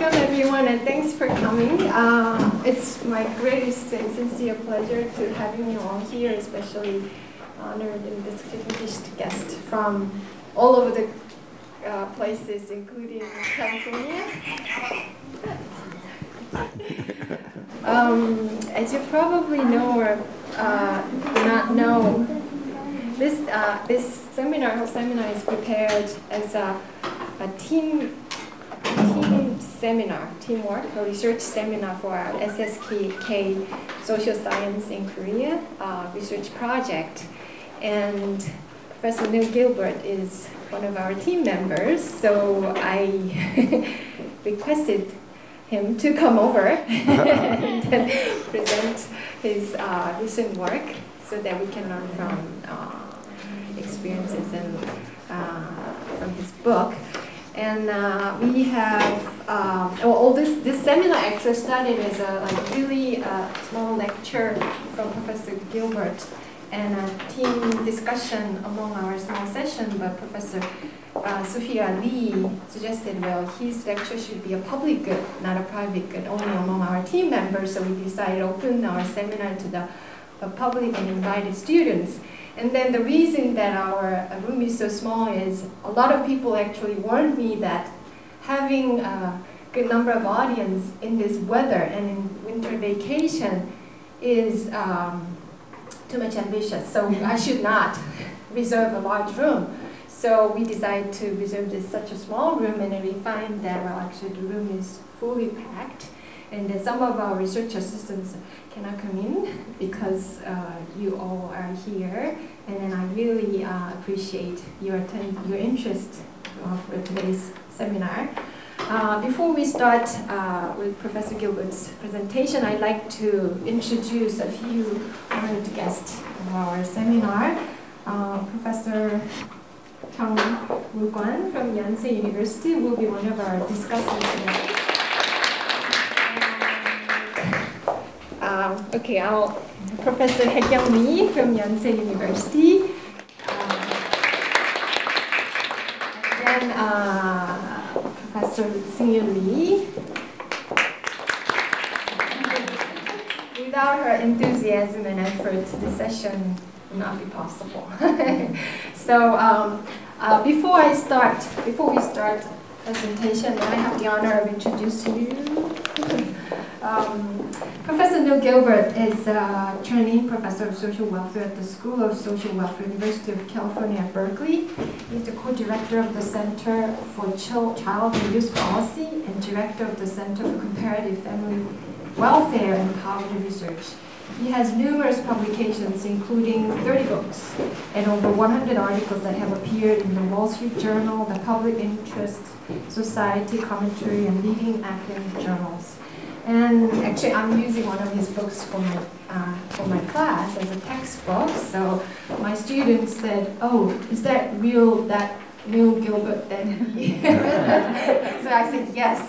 welcome everyone and thanks for coming. It's my greatest and sincere pleasure to having you all here, especially honored and distinguished guests from all over the places, including California. As you probably know or do not know, this seminar is prepared as a team seminar, teamwork, a research seminar for our SSK Social Science in Korea research project. And Professor Neil Gilbert is one of our team members, so I requested him to come over and present his recent work so that we can learn from experiences and from his book. And we have this seminar actually started as a really small lecture from Professor Gilbert and a team discussion among our small session, but Professor Sophia Lee suggested, well, his lecture should be a public good, not a private good, only among our team members, so we decided to open our seminar to the public and invited students. And then the reason that our room is so small is a lot of people actually warned me that having a good number of audience in this weather and in winter vacation is too much ambitious. So I should not reserve a large room. So we decided to reserve this such a small room, and then we find that, well, actually the room is fully packed. And then some of our research assistants cannot come in because you all are here. And then I really appreciate your interest for today's seminar. Before we start with Professor Gilbert's presentation, I'd like to introduce a few honored guests of our seminar. Professor Chung Woo-Kwan from Yonsei University will be one of our discussants today. Professor Hae-kyung Lee from Yonsei University. And then Professor Seung-Yoon Lee. Without her enthusiasm and effort, this session would not be possible. So before we start presentation, I have the honor of introducing you. Professor Neil Gilbert is trainee professor of social welfare at the School of Social Welfare, University of California at Berkeley. He's the co-director of the Center for Child and Youth Policy and director of the Center for Comparative Family Welfare and Poverty Research. He has numerous publications, including 30 books and over 100 articles that have appeared in the Wall Street Journal, the Public Interest Society Commentary, and leading academic journals. And actually, I'm using one of his books for my class as a textbook. So my students said, "Oh, is that Neil Gilbert then?" So I said, "Yes."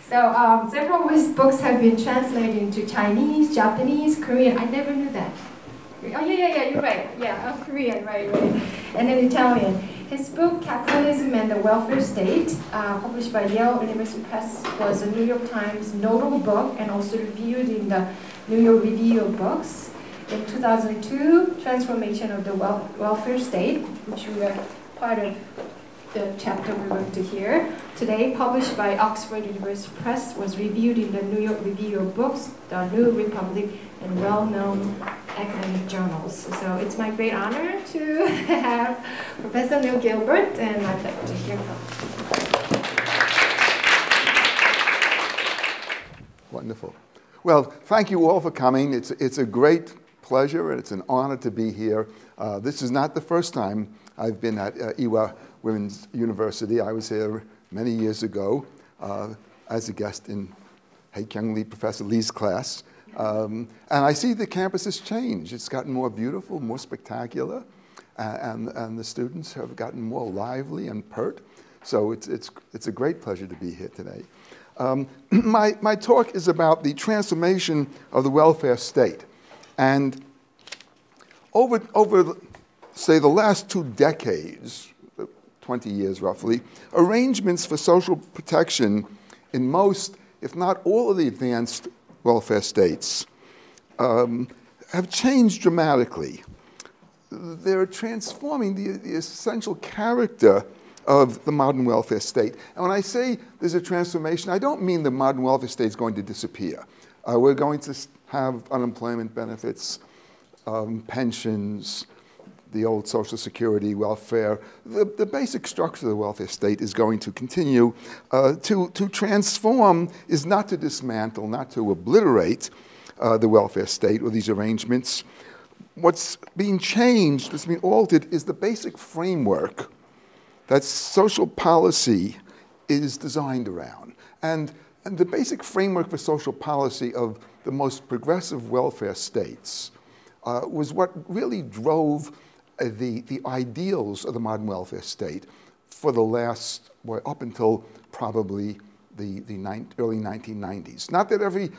So several of his books have been translated into Chinese, Japanese, Korean. I never knew that. Oh yeah, you're right. Yeah, Korean, right. And then Italian. His book, Capitalism and the Welfare State, published by Yale University Press, was a New York Times notable book and also reviewed in the New York Review of Books. In 2002, Transformation of the Welfare State, which we are part of the chapter we're going to hear today, published by Oxford University Press, was reviewed in the New York Review of Books, the New Republic, and well-known academic journals. So it's my great honor to have Professor Neil Gilbert, and I'd like to hear from him. Wonderful. Well, thank you all for coming. It's a great pleasure, and it's an honor to be here. This is not the first time I've been at Ewha Women's University. I was here many years ago as a guest in Hae-kyung Lee, Professor Lee's class. And I see the campus has changed. It's gotten more beautiful, more spectacular, and the students have gotten more lively and pert. So it's a great pleasure to be here today. My talk is about the transformation of the welfare state. And over say, the last 2 decades, 20 years roughly, arrangements for social protection in most, if not all of the advanced welfare states have changed dramatically. They're transforming the essential character of the modern welfare state. And when I say there's a transformation, I don't mean the modern welfare state is going to disappear. We're going to have unemployment benefits, pensions, the old Social Security, welfare. The basic structure of the welfare state is going to continue. To transform is not to dismantle, not to obliterate the welfare state or these arrangements. What's being changed, what's being altered, is the basic framework that social policy is designed around. And the basic framework for social policy of the most progressive welfare states was what really drove the ideals of the modern welfare state for the last, well, up until probably the early 1990s. Not that every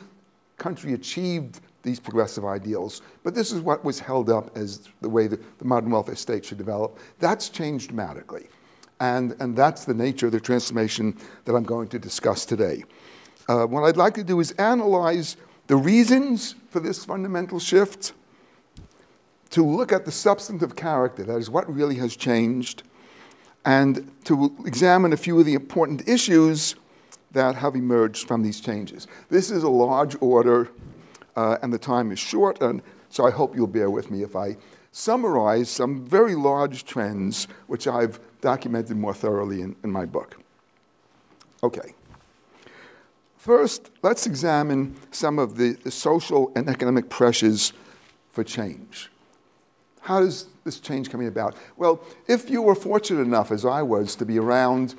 country achieved these progressive ideals, but this is what was held up as the way the modern welfare state should develop. That's changed dramatically. And that's the nature of the transformation that I'm going to discuss today. What I'd like to do is analyze the reasons for this fundamental shift, to look at the substantive character, that is what really has changed, and to examine a few of the important issues that have emerged from these changes. This is a large order, and the time is short, and so I hope you'll bear with me if I summarize some very large trends which I've documented more thoroughly in my book. Okay. First, let's examine some of the social and economic pressures for change. How is this change coming about? Well, if you were fortunate enough, as I was, to be around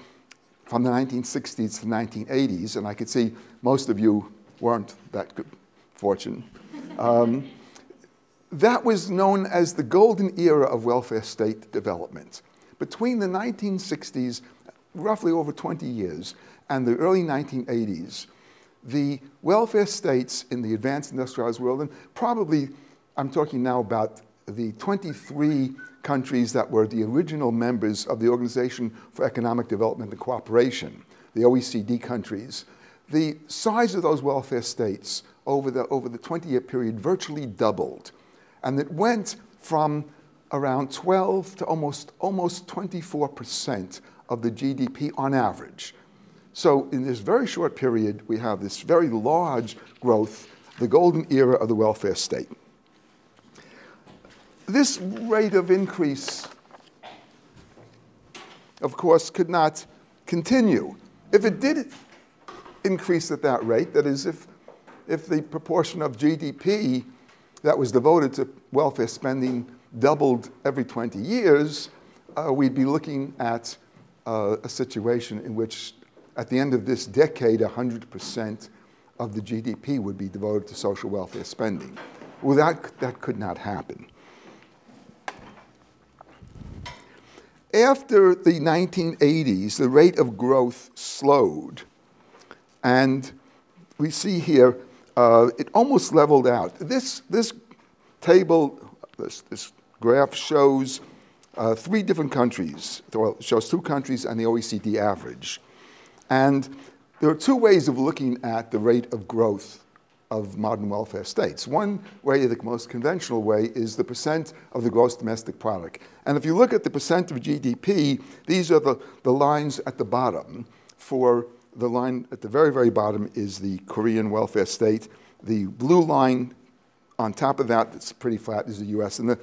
from the 1960s to the 1980s, and I could see most of you weren't that good fortune, that was known as the golden era of welfare state development. Between the 1960s, roughly over 20 years, and the early 1980s, the welfare states in the advanced industrialized world, and probably I'm talking now about the 23 countries that were the original members of the Organization for Economic Development and Cooperation, the OECD countries, the size of those welfare states over the 20-year period virtually doubled. And it went from around 12 to almost 24% of the GDP on average. So in this very short period, we have this very large growth, the golden era of the welfare state. This rate of increase, of course, could not continue. If it did increase at that rate, that is, if the proportion of GDP that was devoted to welfare spending doubled every 20 years, we'd be looking at a situation in which, at the end of this decade, 100% of the GDP would be devoted to social welfare spending. Well, that could not happen. After the 1980s, the rate of growth slowed, and we see here it almost leveled out. This table, this graph shows three different countries. Well, it shows two countries and the OECD average. And there are two ways of looking at the rate of growth of modern welfare states. One way, the most conventional way, is the percent of the gross domestic product. And if you look at the percent of GDP, these are the lines at the bottom. For the line at the very, very bottom is the Korean welfare state. The blue line on top of that, that's pretty flat, is the US. And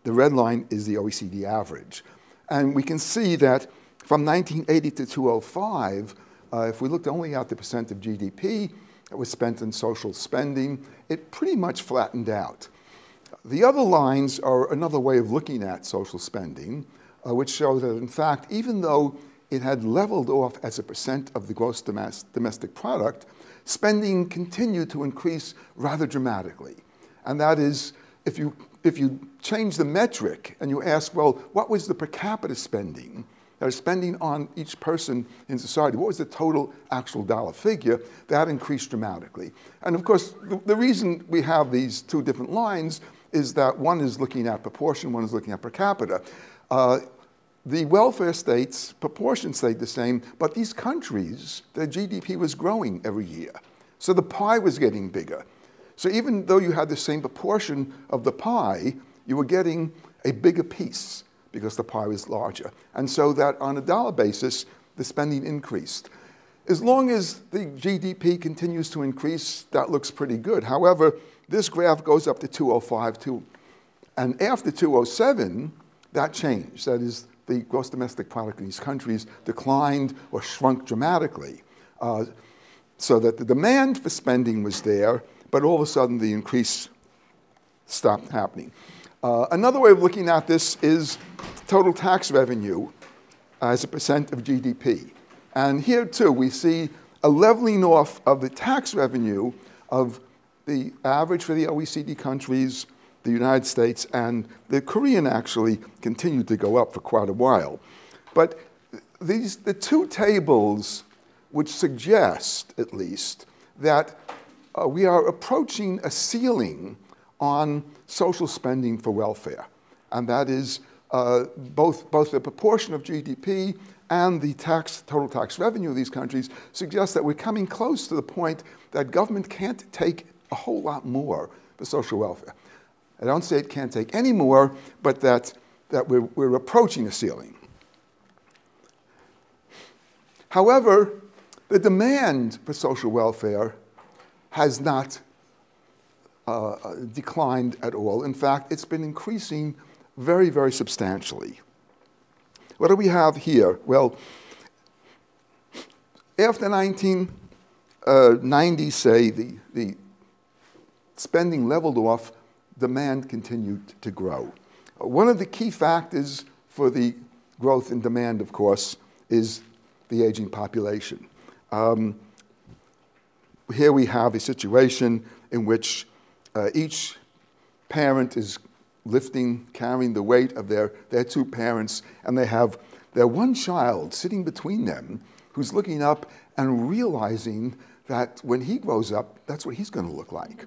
the red line is the OECD average. And we can see that from 1980 to 2005, if we looked only at the percent of GDP that was spent in social spending, it pretty much flattened out. The other lines are another way of looking at social spending, which show that, in fact, even though it had leveled off as a percent of the gross domestic product, spending continued to increase rather dramatically. And that is, if you change the metric and you ask, well, what was the per capita spending? Spending on each person in society, what was the total actual dollar figure? That increased dramatically. And of course, the reason we have these two different lines is that one is looking at proportion, one is looking at per capita. the welfare states' proportion stayed the same, but these countries, their GDP was growing every year. So the pie was getting bigger. So even though you had the same proportion of the pie, you were getting a bigger piece because the pie was larger. And so that on a dollar basis, the spending increased. As long as the GDP continues to increase, that looks pretty good. However, this graph goes up to 2005, and after 2007, that changed. That is, the gross domestic product in these countries declined or shrunk dramatically, so that the demand for spending was there, but all of a sudden the increase stopped happening. Another way of looking at this is total tax revenue as a percent of GDP. And here, too, we see a leveling off of the tax revenue of the average for the OECD countries, the United States, and the Korean actually continued to go up for quite a while. But the two tables which suggest, at least, that we are approaching a ceiling on social spending for welfare. And that is both the proportion of GDP and the total tax revenue of these countries suggest that we're coming close to the point that government can't take a whole lot more for social welfare. I don't say it can't take any more, but that we're approaching a ceiling. However, the demand for social welfare has not declined at all. In fact, it's been increasing very, very substantially. What do we have here? Well, after 1990, say, the spending leveled off, demand continued to grow. One of the key factors for the growth in demand, of course, is the aging population. Here we have a situation in which each parent is carrying the weight of their two parents, and they have their one child sitting between them who's looking up and realizing that when he grows up, that's what he's going to look like.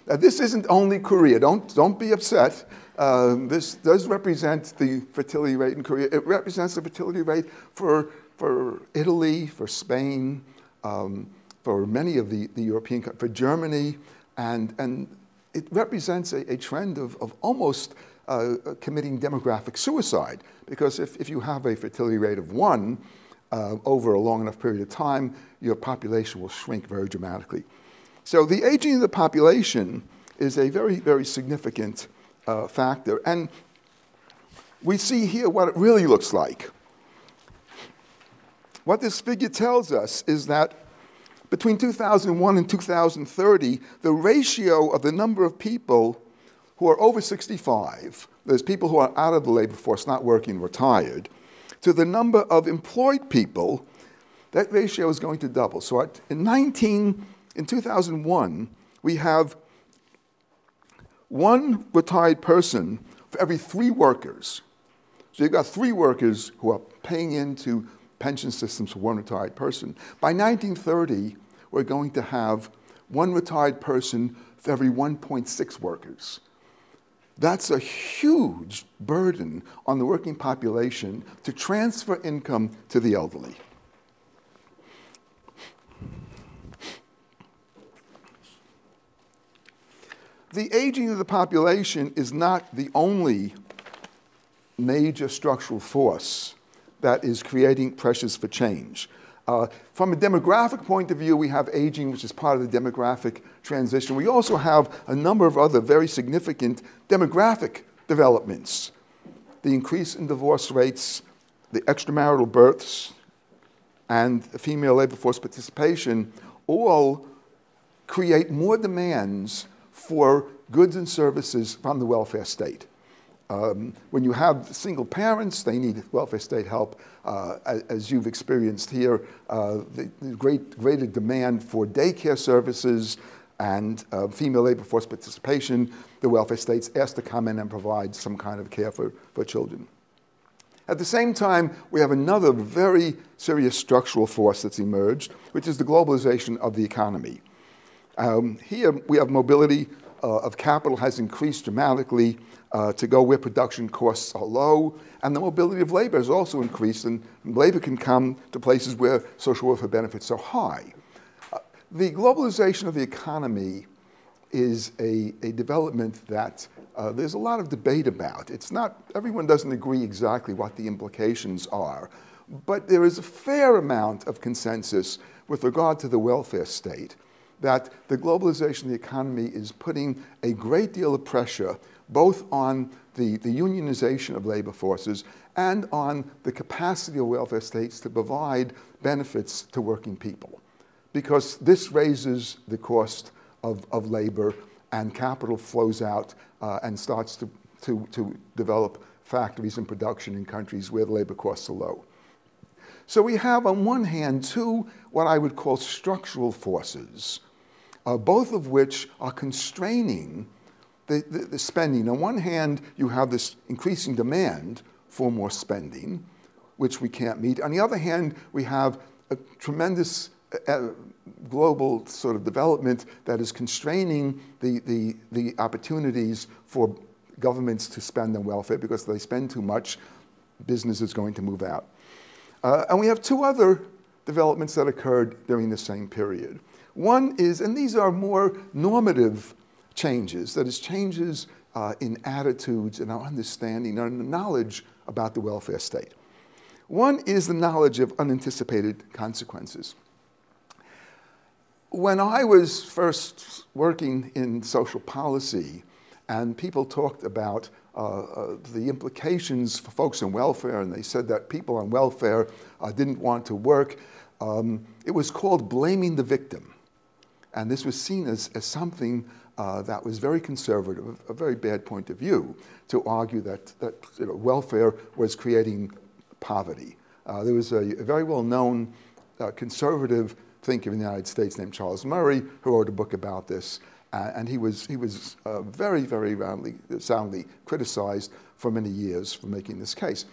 This isn't only Korea. Don't be upset. This does represent the fertility rate in Korea. It represents the fertility rate for Italy, for Spain, for many of the European countries, for Germany, and it represents a trend of almost committing demographic suicide, because if you have a fertility rate of 1 over a long enough period of time, your population will shrink very dramatically. So the aging of the population is a very, very significant factor. And we see here what it really looks like. What this figure tells us is that between 2001 and 2030, the ratio of the number of people who are over 65, there's people who are out of the labor force, not working, retired, to the number of employed people, that ratio is going to double. So in 2001, we have 1 retired person for every 3 workers. So you've got 3 workers who are paying into pension systems for 1 retired person. By 1930, we're going to have 1 retired person for every 1.6 workers. That's a huge burden on the working population to transfer income to the elderly. The aging of the population is not the only major structural force that is creating pressures for change. From a demographic point of view, we have aging, which is part of the demographic transition. We also have a number of other very significant demographic developments. The increase in divorce rates, the extramarital births, and female labor force participation all create more demands for goods and services from the welfare state. When you have single parents, they need welfare state help. As you've experienced here, the greater demand for daycare services and female labor force participation, the welfare state's asked to come in and provide some kind of care for children. At the same time, we have another very serious structural force that's emerged, which is the globalization of the economy. Here we have mobility of capital has increased dramatically to go where production costs are low, and the mobility of labor has also increased, and labor can come to places where social welfare benefits are high. The globalization of the economy is a development that there's a lot of debate about. It's not, everyone doesn't agree exactly what the implications are, but there is a fair amount of consensus with regard to the welfare state that the globalization of the economy is putting a great deal of pressure both on the unionization of labor forces and on the capacity of welfare states to provide benefits to working people. Because this raises the cost of labor, and capital flows out and starts to develop factories and production in countries where the labor costs are low. So we have on one hand two what I would call structural forces, both of which are constraining the spending. On one hand, you have this increasing demand for more spending, which we can't meet. On the other hand, we have a tremendous global sort of development that is constraining the opportunities for governments to spend on welfare, because if they spend too much, business is going to move out. And we have two other developments that occurred during the same period. One is, and these are more normative changes, that is changes in attitudes and our understanding and knowledge about the welfare state. One is the knowledge of unanticipated consequences. When I was first working in social policy and people talked about the implications for folks on welfare, and they said that people on welfare didn't want to work, it was called blaming the victim. And this was seen as something that was very conservative, a very bad point of view, to argue that welfare was creating poverty. There was a very well-known conservative thinker in the United States named Charles Murray who wrote a book about this, and he was very, very soundly criticized for many years for making this case.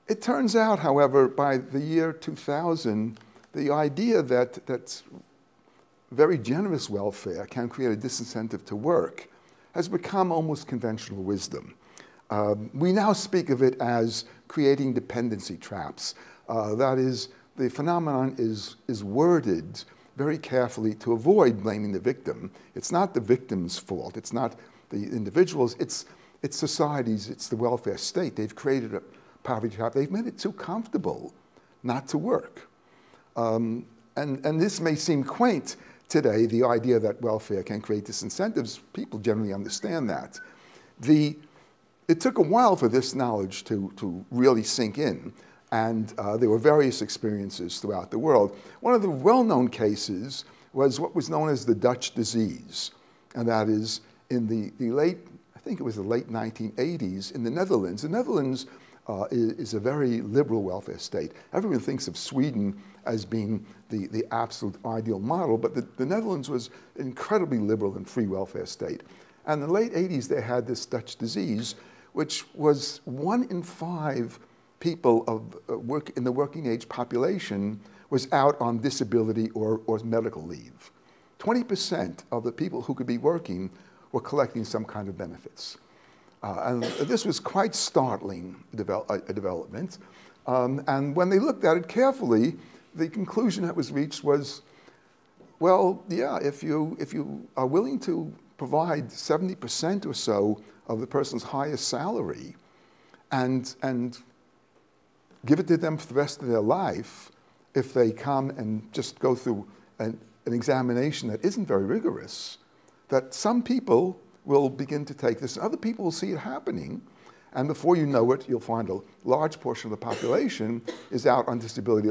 It turns out, however, by the year 2000, the idea that very generous welfare can create a disincentive to work has become almost conventional wisdom. We now speak of it as creating dependency traps. That is, the phenomenon is worded very carefully to avoid blaming the victim. It's not the victim's fault. It's not the individuals. It's societies. It's the welfare state. They've created a poverty trap. They've made it too comfortable not to work. And this may seem quaint today, the idea that welfare can create disincentives. People generally understand that. It took a while for this knowledge to really sink in, and there were various experiences throughout the world. One of the well-known cases was what was known as the Dutch disease, and that is in the late, I think it was the late 1980s in the Netherlands. The Netherlands is a very liberal welfare state. Everyone thinks of Sweden as being the absolute ideal model, but the Netherlands was an incredibly liberal and free welfare state. And in the late 80s, they had this Dutch disease, which was 1 in 5 people in the working age population was out on disability or medical leave. 20% of the people who could be working were collecting some kind of benefits. And this was quite startling a development. And when they looked at it carefully, the conclusion that was reached was, well, yeah, if you are willing to provide 70% or so of the person's highest salary and give it to them for the rest of their life, if they come and just go through an examination that isn't very rigorous, that some people will begin to take this. Other people will see it happening, and before you know it, you'll find a large portion of the population is out on disability.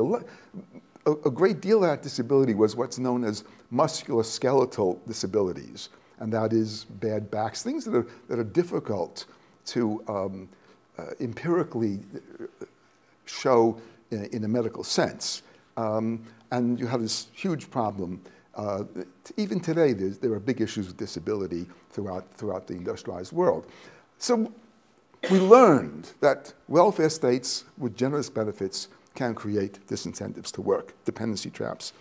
A great deal of that disability was what's known as musculoskeletal disabilities, and that is bad backs, things that are difficult to empirically show in a medical sense. And you have this huge problem. Even today, there are big issues with disability throughout the industrialized world. So we learned that welfare states with generous benefits can create disincentives to work, dependency traps.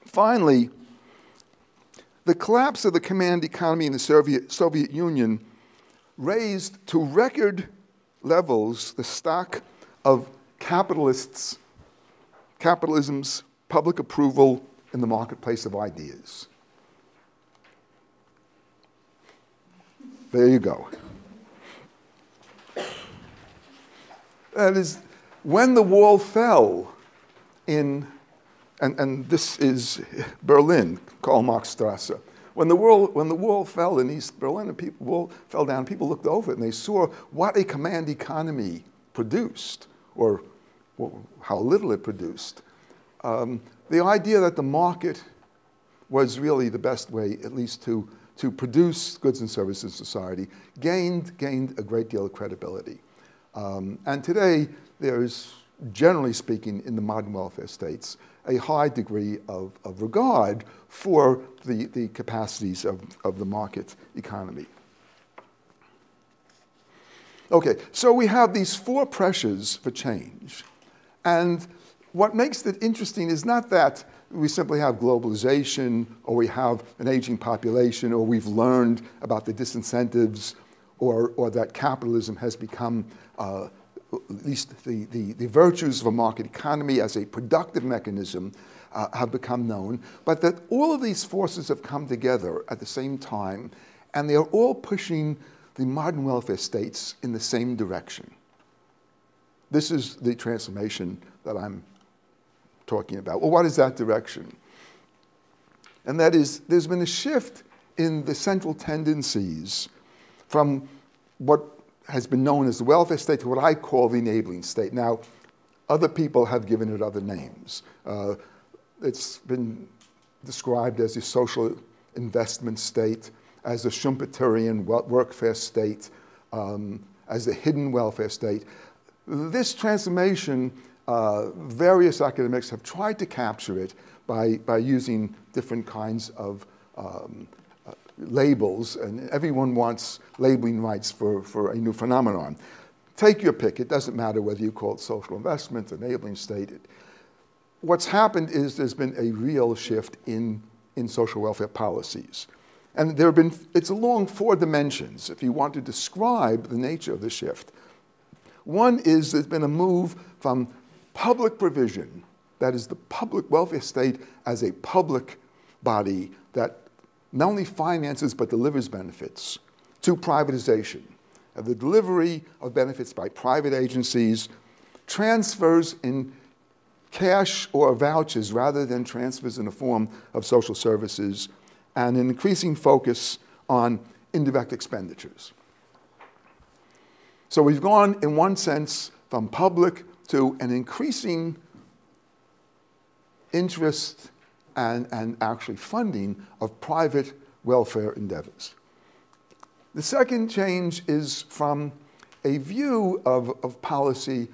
Finally, The collapse of the command economy in the Soviet Union raised to record levels the stock of capitalism's public approval in the marketplace of ideas. There you go. That is, when the wall fell in, and this is Berlin, Karl-Marx-Strasse. When the wall fell in East Berlin, and the wall fell down, people looked over it and they saw what a command economy produced, or how little it produced. The idea that the market was really the best way, at least to produce goods and services in society, gained a great deal of credibility. And today, there's, generally speaking, in the modern welfare states, a high degree of regard for the capacities of the market economy. Okay, so we have these four pressures for change. And what makes it interesting is not that we simply have globalization, or we have an aging population, or we've learned about the disincentives, or that capitalism has become, at least the virtues of a market economy as a productive mechanism have become known, but that all of these forces have come together at the same time, and they are all pushing the modern welfare states in the same direction. This is the transformation that I'm talking about. Well, what is that direction? And that is, there's been a shift in the central tendencies from what has been known as the welfare state to what I call the enabling state. Now, other people have given it other names. It's been described as a social investment state, as a Schumpeterian workfare state, as a hidden welfare state. This transformation, various academics have tried to capture it by using different kinds of labels, and everyone wants labeling rights for a new phenomenon. Take your pick. It doesn't matter whether you call it social investment, enabling state. What's happened is there's been a real shift in social welfare policies. And it's along four dimensions, if you want to describe the nature of the shift. One is there's been a move from public provision, that is the public welfare state as a public body that not only finances but delivers benefits, to privatization. The delivery of benefits by private agencies, transfers in cash or vouchers rather than transfers in the form of social services, and an increasing focus on indirect expenditures. So we've gone, in one sense, from public to an increasing interest and actually funding of private welfare endeavors. The second change is from a view of policy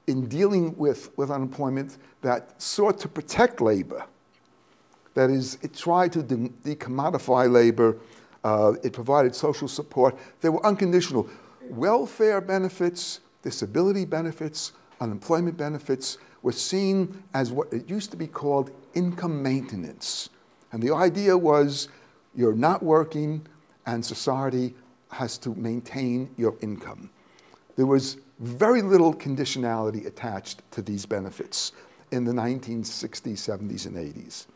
in dealing with unemployment that sought to protect labor. That is, it tried to decommodify labor. It provided social support. They were unconditional. Welfare benefits, disability benefits, unemployment benefits were seen as what it used to be called income maintenance. And the idea was you're not working and society has to maintain your income. There was very little conditionality attached to these benefits in the 1960s, 70s, and 80s.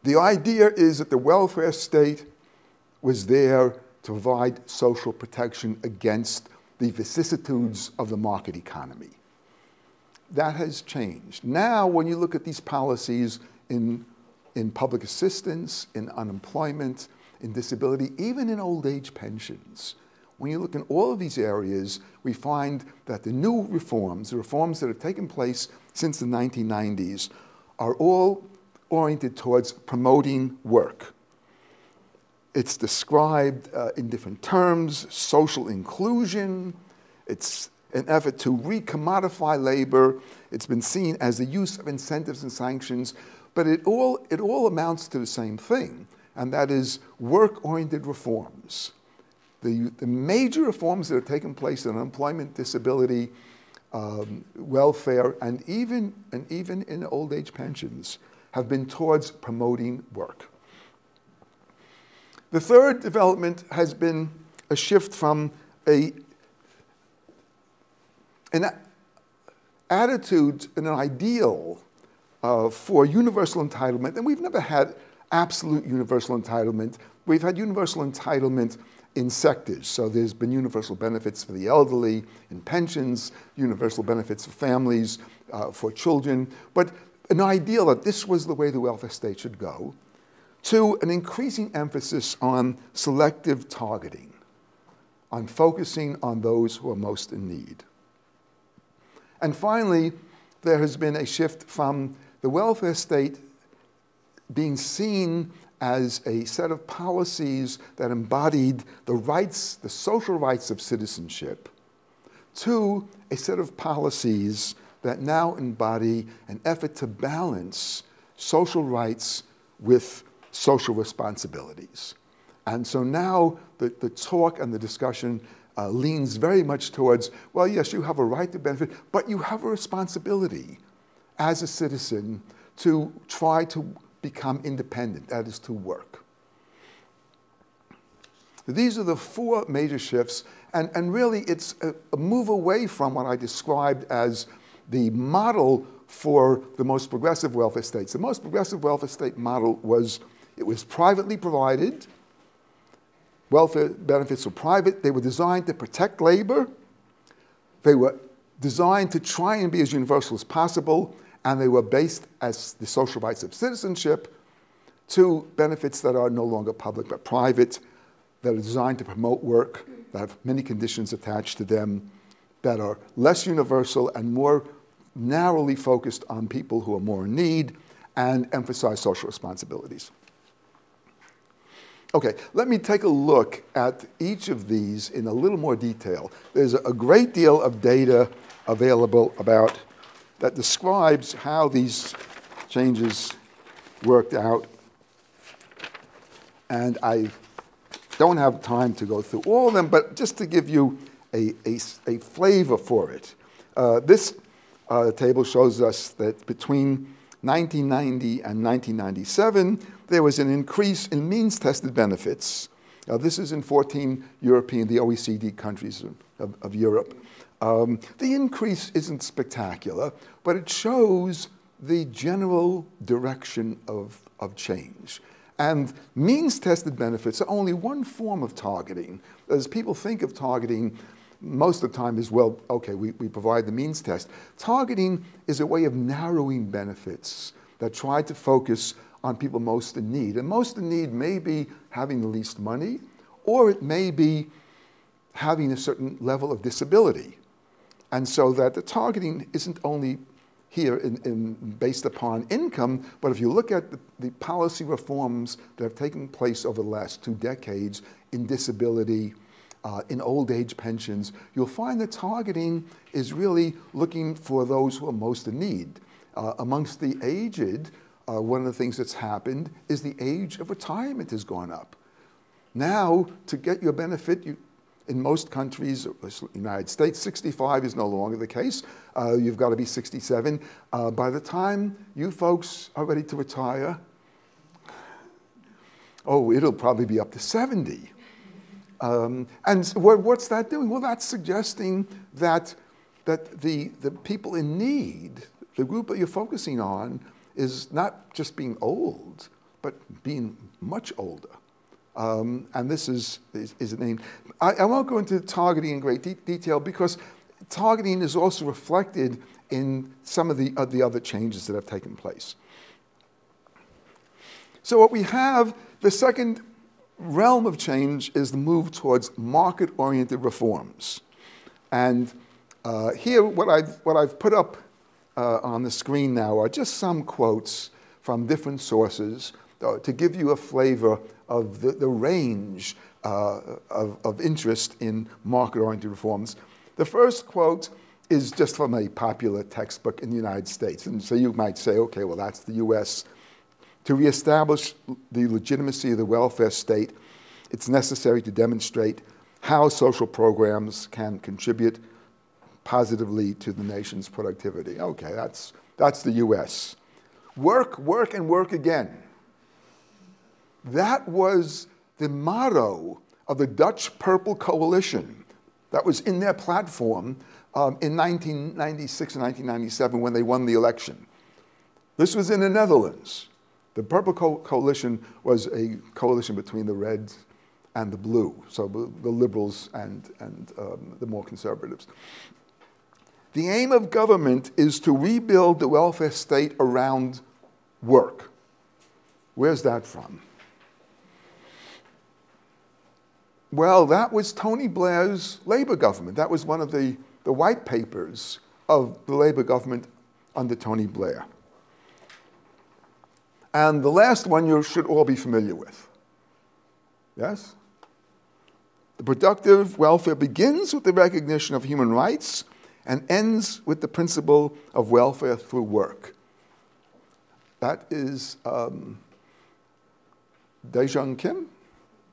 The idea is that the welfare state was there to provide social protection against the vicissitudes of the market economy. That has changed. Now, when you look at these policies in public assistance, in unemployment, in disability, even in old age pensions, when you look in all of these areas, we find that the new reforms, the reforms that have taken place since the 1990s, are all oriented towards promoting work. It's described in different terms: social inclusion. It's an effort to recommodify labor. It's been seen as the use of incentives and sanctions, but it all amounts to the same thing, and that is work-oriented reforms. The major reforms that have taken place in unemployment, disability, welfare, and even in old age pensions have been towards promoting work. The third development has been a shift from an attitude and an ideal for universal entitlement, and we've never had absolute universal entitlement. We've had universal entitlement in sectors. So there's been universal benefits for the elderly, in pensions, universal benefits for families, for children, but an ideal that this was the way the welfare state should go, to an increasing emphasis on selective targeting, on focusing on those who are most in need. And finally, there has been a shift from the welfare state being seen as a set of policies that embodied the rights, the social rights of citizenship, to a set of policies that now embody an effort to balance social rights with social responsibilities. And so now the talk and the discussion leans very much towards, well, yes, you have a right to benefit, but you have a responsibility as a citizen to try to become independent, that is to work. These are the four major shifts, and really it's a move away from what I described as the model for the most progressive welfare states. The most progressive welfare state model was, it was privately provided, welfare benefits were private, they were designed to protect labor, they were designed to try and be as universal as possible, and they were based as the social rights of citizenship to benefits that are no longer public but private, that are designed to promote work, that have many conditions attached to them, that are less universal and more narrowly focused on people who are more in need, and emphasize social responsibilities. Okay, let me take a look at each of these in a little more detail. There's a great deal of data available about that describes how these changes worked out. And I don't have time to go through all of them, but just to give you a flavor for it. This table shows us that between 1990 and 1997, there was an increase in means-tested benefits. This is in 14 European, the OECD countries of Europe. The increase isn't spectacular, but it shows the general direction of change. And means-tested benefits are only one form of targeting. As people think of targeting, most of the time is, well, okay, we provide the means test. Targeting is a way of narrowing benefits that try to focus on people most in need. And most in need may be having the least money, or it may be having a certain level of disability. And so that the targeting isn't only here based upon income, but if you look at the policy reforms that have taken place over the last 2 decades in disability, in old age pensions, you'll find that targeting is really looking for those who are most in need. Amongst the aged, one of the things that's happened is the age of retirement has gone up. Now, to get your benefit, in most countries, the United States, 65 is no longer the case. You've got to be 67. By the time you folks are ready to retire, oh, it'll probably be up to 70. And what's that doing? Well, that's suggesting that the people in need, the group that you're focusing on, is not just being old, but being much older. And this is a name. I won't go into targeting in great detail because targeting is also reflected in some of the other changes that have taken place. So what we have, the second realm of change is the move towards market-oriented reforms. And here, what I've put up on the screen now are just some quotes from different sources to give you a flavor of the range of interest in market-oriented reforms. The first quote is just from a popular textbook in the United States. And so you might say, okay, well, that's the US. To reestablish the legitimacy of the welfare state, it's necessary to demonstrate how social programs can contribute positively to the nation's productivity. Okay, that's the US. Work, work, and work again. That was the motto of the Dutch Purple Coalition that was in their platform in 1996 and 1997 when they won the election. This was in the Netherlands. The Purple Coalition was a coalition between the Reds and the Blue, so the liberals and the more conservatives. The aim of government is to rebuild the welfare state around work. Where's that from? Well, that was Tony Blair's Labour government. That was one of the white papers of the Labour government under Tony Blair. And the last one you should all be familiar with. Yes? The productive welfare begins with the recognition of human rights and ends with the principle of welfare through work. That is Dae-jung Kim?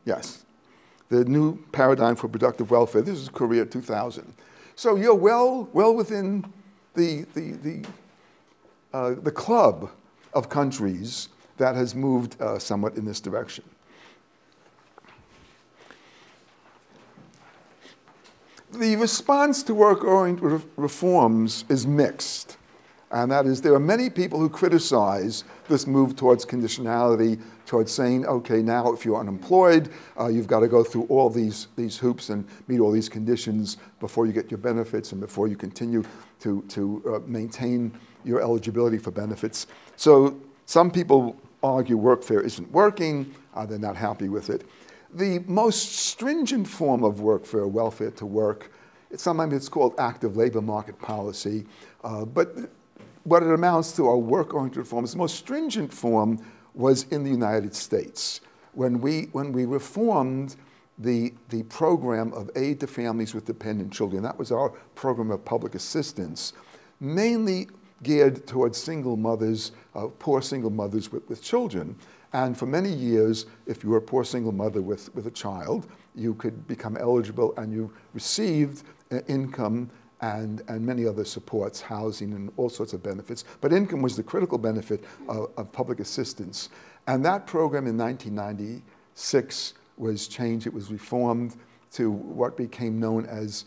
Yes. The new paradigm for productive welfare. This is Korea 2000. So you're well within the club of countries that has moved somewhat in this direction. The response to work-oriented reforms is mixed. And that is, there are many people who criticize this move towards conditionality, towards saying, okay, now if you're unemployed, you've got to go through all these hoops and meet all these conditions before you get your benefits and before you continue to maintain your eligibility for benefits. So some people argue workfare isn't working, they're not happy with it. The most stringent form of workfare, welfare to work, sometimes it's called active labor market policy, but what it amounts to are work-oriented reforms. The most stringent form was in the United States. When we reformed the program of aid to families with dependent children, that was our program of public assistance, mainly geared towards single mothers, poor single mothers with children. And for many years, if you were a poor single mother with a child, you could become eligible and you received income and many other supports, housing and all sorts of benefits. But income was the critical benefit of public assistance. And that program in 1996 was changed. It was reformed to what became known as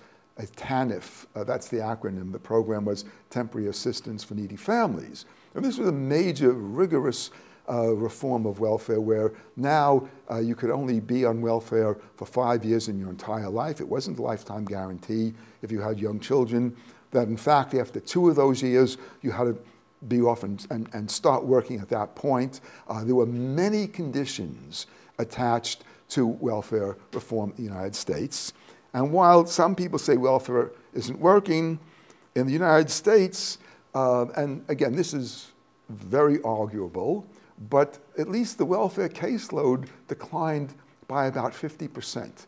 Tanf. That's the acronym. The program was Temporary Assistance for Needy Families. And this was a major, rigorous reform of welfare where now you could only be on welfare for 5 years in your entire life. It wasn't a lifetime guarantee if you had young children. That in fact, after 2 of those years, you had to be off and start working at that point. There were many conditions attached to welfare reform in the United States. And while some people say welfare isn't working, in the United States, and again, this is very arguable, but at least the welfare caseload declined by about 50%.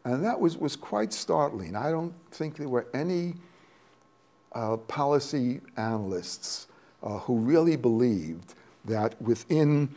And that was quite startling. I don't think there were any policy analysts who really believed that within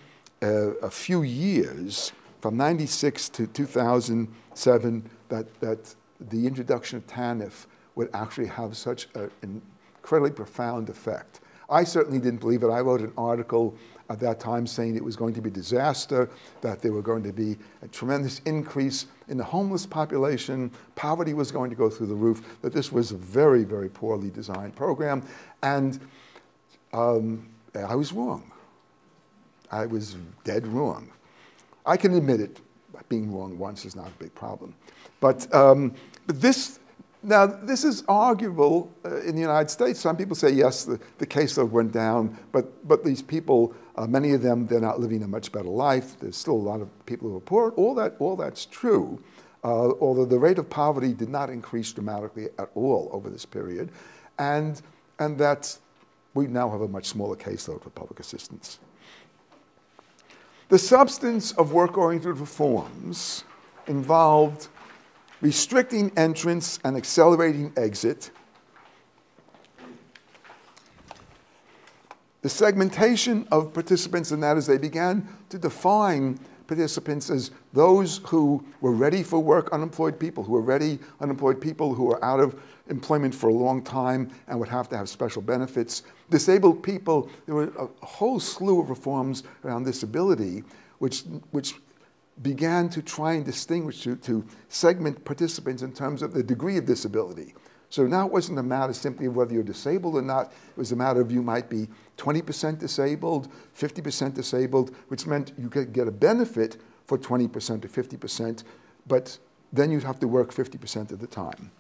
a few years, from 96 to 2007, that the introduction of Tanf would actually have such an incredibly profound effect. I certainly didn't believe it. I wrote an article at that time saying it was going to be a disaster, that there were going to be a tremendous increase in the homeless population, poverty was going to go through the roof, that this was a very, very poorly designed program. And I was wrong. I was dead wrong. I can admit it. Being wrong once is not a big problem. But this is arguable in the United States. Some people say, yes, the caseload went down, but these people, many of them, they're not living a much better life. There's still a lot of people who are poor. All that's true, although the rate of poverty did not increase dramatically at all over this period, and that we now have a much smaller caseload for public assistance. The substance of work-oriented reforms involved restricting entrance and accelerating exit, the segmentation of participants, and that is they began to define participants as those who were ready for work, unemployed people who were ready, unemployed people who were out of employment for a long time and would have to have special benefits. Disabled people, there were a whole slew of reforms around disability which began to try and distinguish, to segment participants in terms of the degree of disability. So now it wasn't a matter simply of whether you're disabled or not. It was a matter of you might be 20% disabled, 50% disabled, which meant you could get a benefit for 20% or 50%, but then you'd have to work 50% of the time.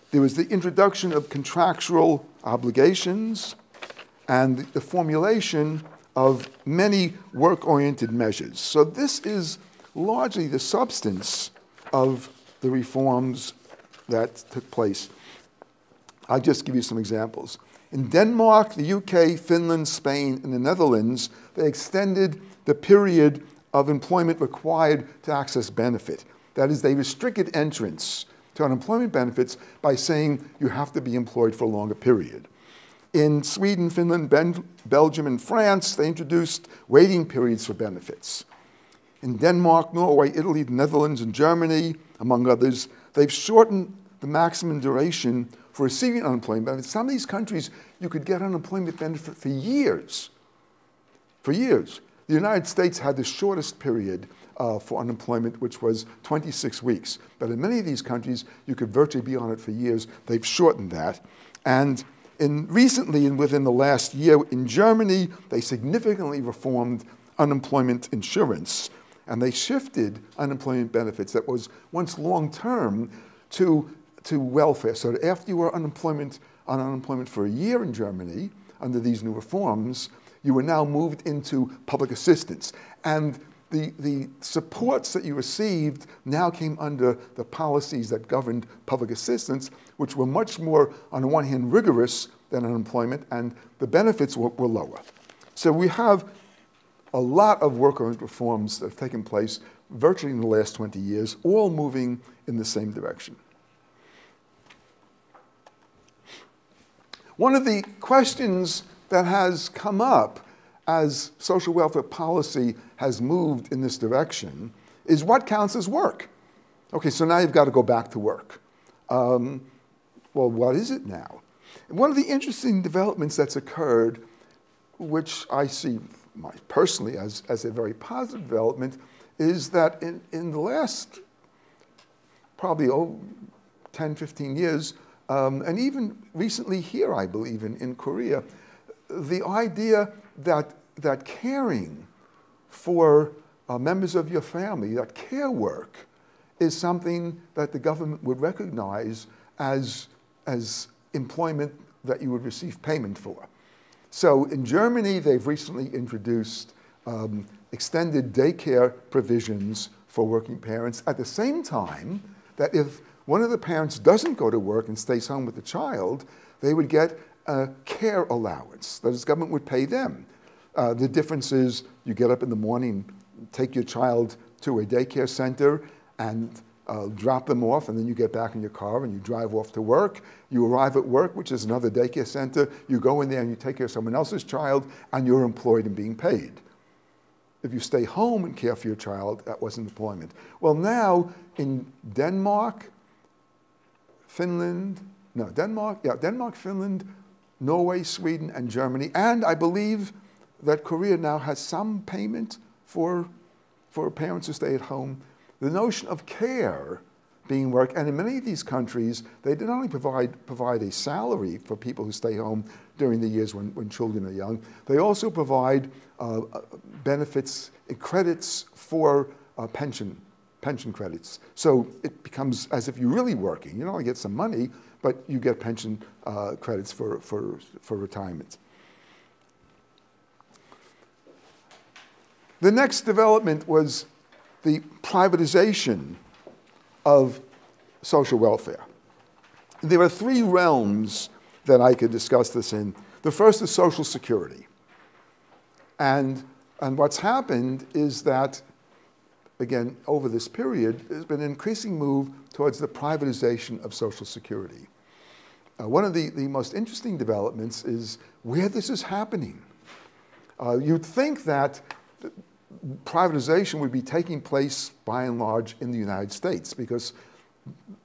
There was the introduction of contractual obligations and the formulation of many work-oriented measures. So this is largely the substance of the reforms that took place. I'll just give you some examples. In Denmark, the UK, Finland, Spain, and the Netherlands, they extended the period of employment required to access benefit. That is, they restricted entrance to unemployment benefits by saying you have to be employed for a longer period. In Sweden, Finland, Belgium, and France, they introduced waiting periods for benefits. In Denmark, Norway, Italy, the Netherlands, and Germany, among others, they've shortened the maximum duration for receiving unemployment benefits. Some of these countries, you could get unemployment benefit for years. For years. The United States had the shortest period for unemployment, which was 26 weeks. But in many of these countries, you could virtually be on it for years. They've shortened that. And recently, and within the last year, in Germany, they significantly reformed unemployment insurance. And they shifted unemployment benefits that was once long-term to welfare. So that after you were on unemployment for a year in Germany, under these new reforms, you were now moved into public assistance. And the supports that you received now came under the policies that governed public assistance, which were much more, on the one hand, rigorous than unemployment, and the benefits were lower. So we have a lot of work-oriented reforms that have taken place virtually in the last 20 years, all moving in the same direction. One of the questions that has come up as social welfare policy has moved in this direction is what counts as work? Okay, so now you've got to go back to work. Well, what is it now? And one of the interesting developments that's occurred, which I see personally as a very positive development, is that in the last probably 10, 15 years, and even recently here, I believe, in Korea, the idea that caring for members of your family, that care work, is something that the government would recognize as employment that you would receive payment for. So in Germany, they've recently introduced extended daycare provisions for working parents at the same time that if one of the parents doesn't go to work and stays home with the child, they would get a care allowance. That is, the government would pay them. The difference is you get up in the morning, take your child to a daycare center, and drop them off, and then you get back in your car and you drive off to work. You arrive at work, which is another daycare center. You go in there and you take care of someone else's child, and you're employed and being paid. If you stay home and care for your child, that wasn't employment. Well, now in Denmark, Finland, Finland, Norway, Sweden, and Germany, and I believe that Korea now has some payment for parents who stay at home. The notion of care being work, and in many of these countries, they not only provide a salary for people who stay home during the years when children are young, they also provide benefits, credits for pension credits. So it becomes as if you're really working. You not only get some money, but you get pension credits for retirement. The next development was the privatization of social welfare. There are three realms that I could discuss this in. The first is Social Security. And what's happened is that, again, over this period, there's been an increasing move towards the privatization of Social Security. One of the most interesting developments is where this is happening. You'd think that privatization would be taking place by and large in the United States because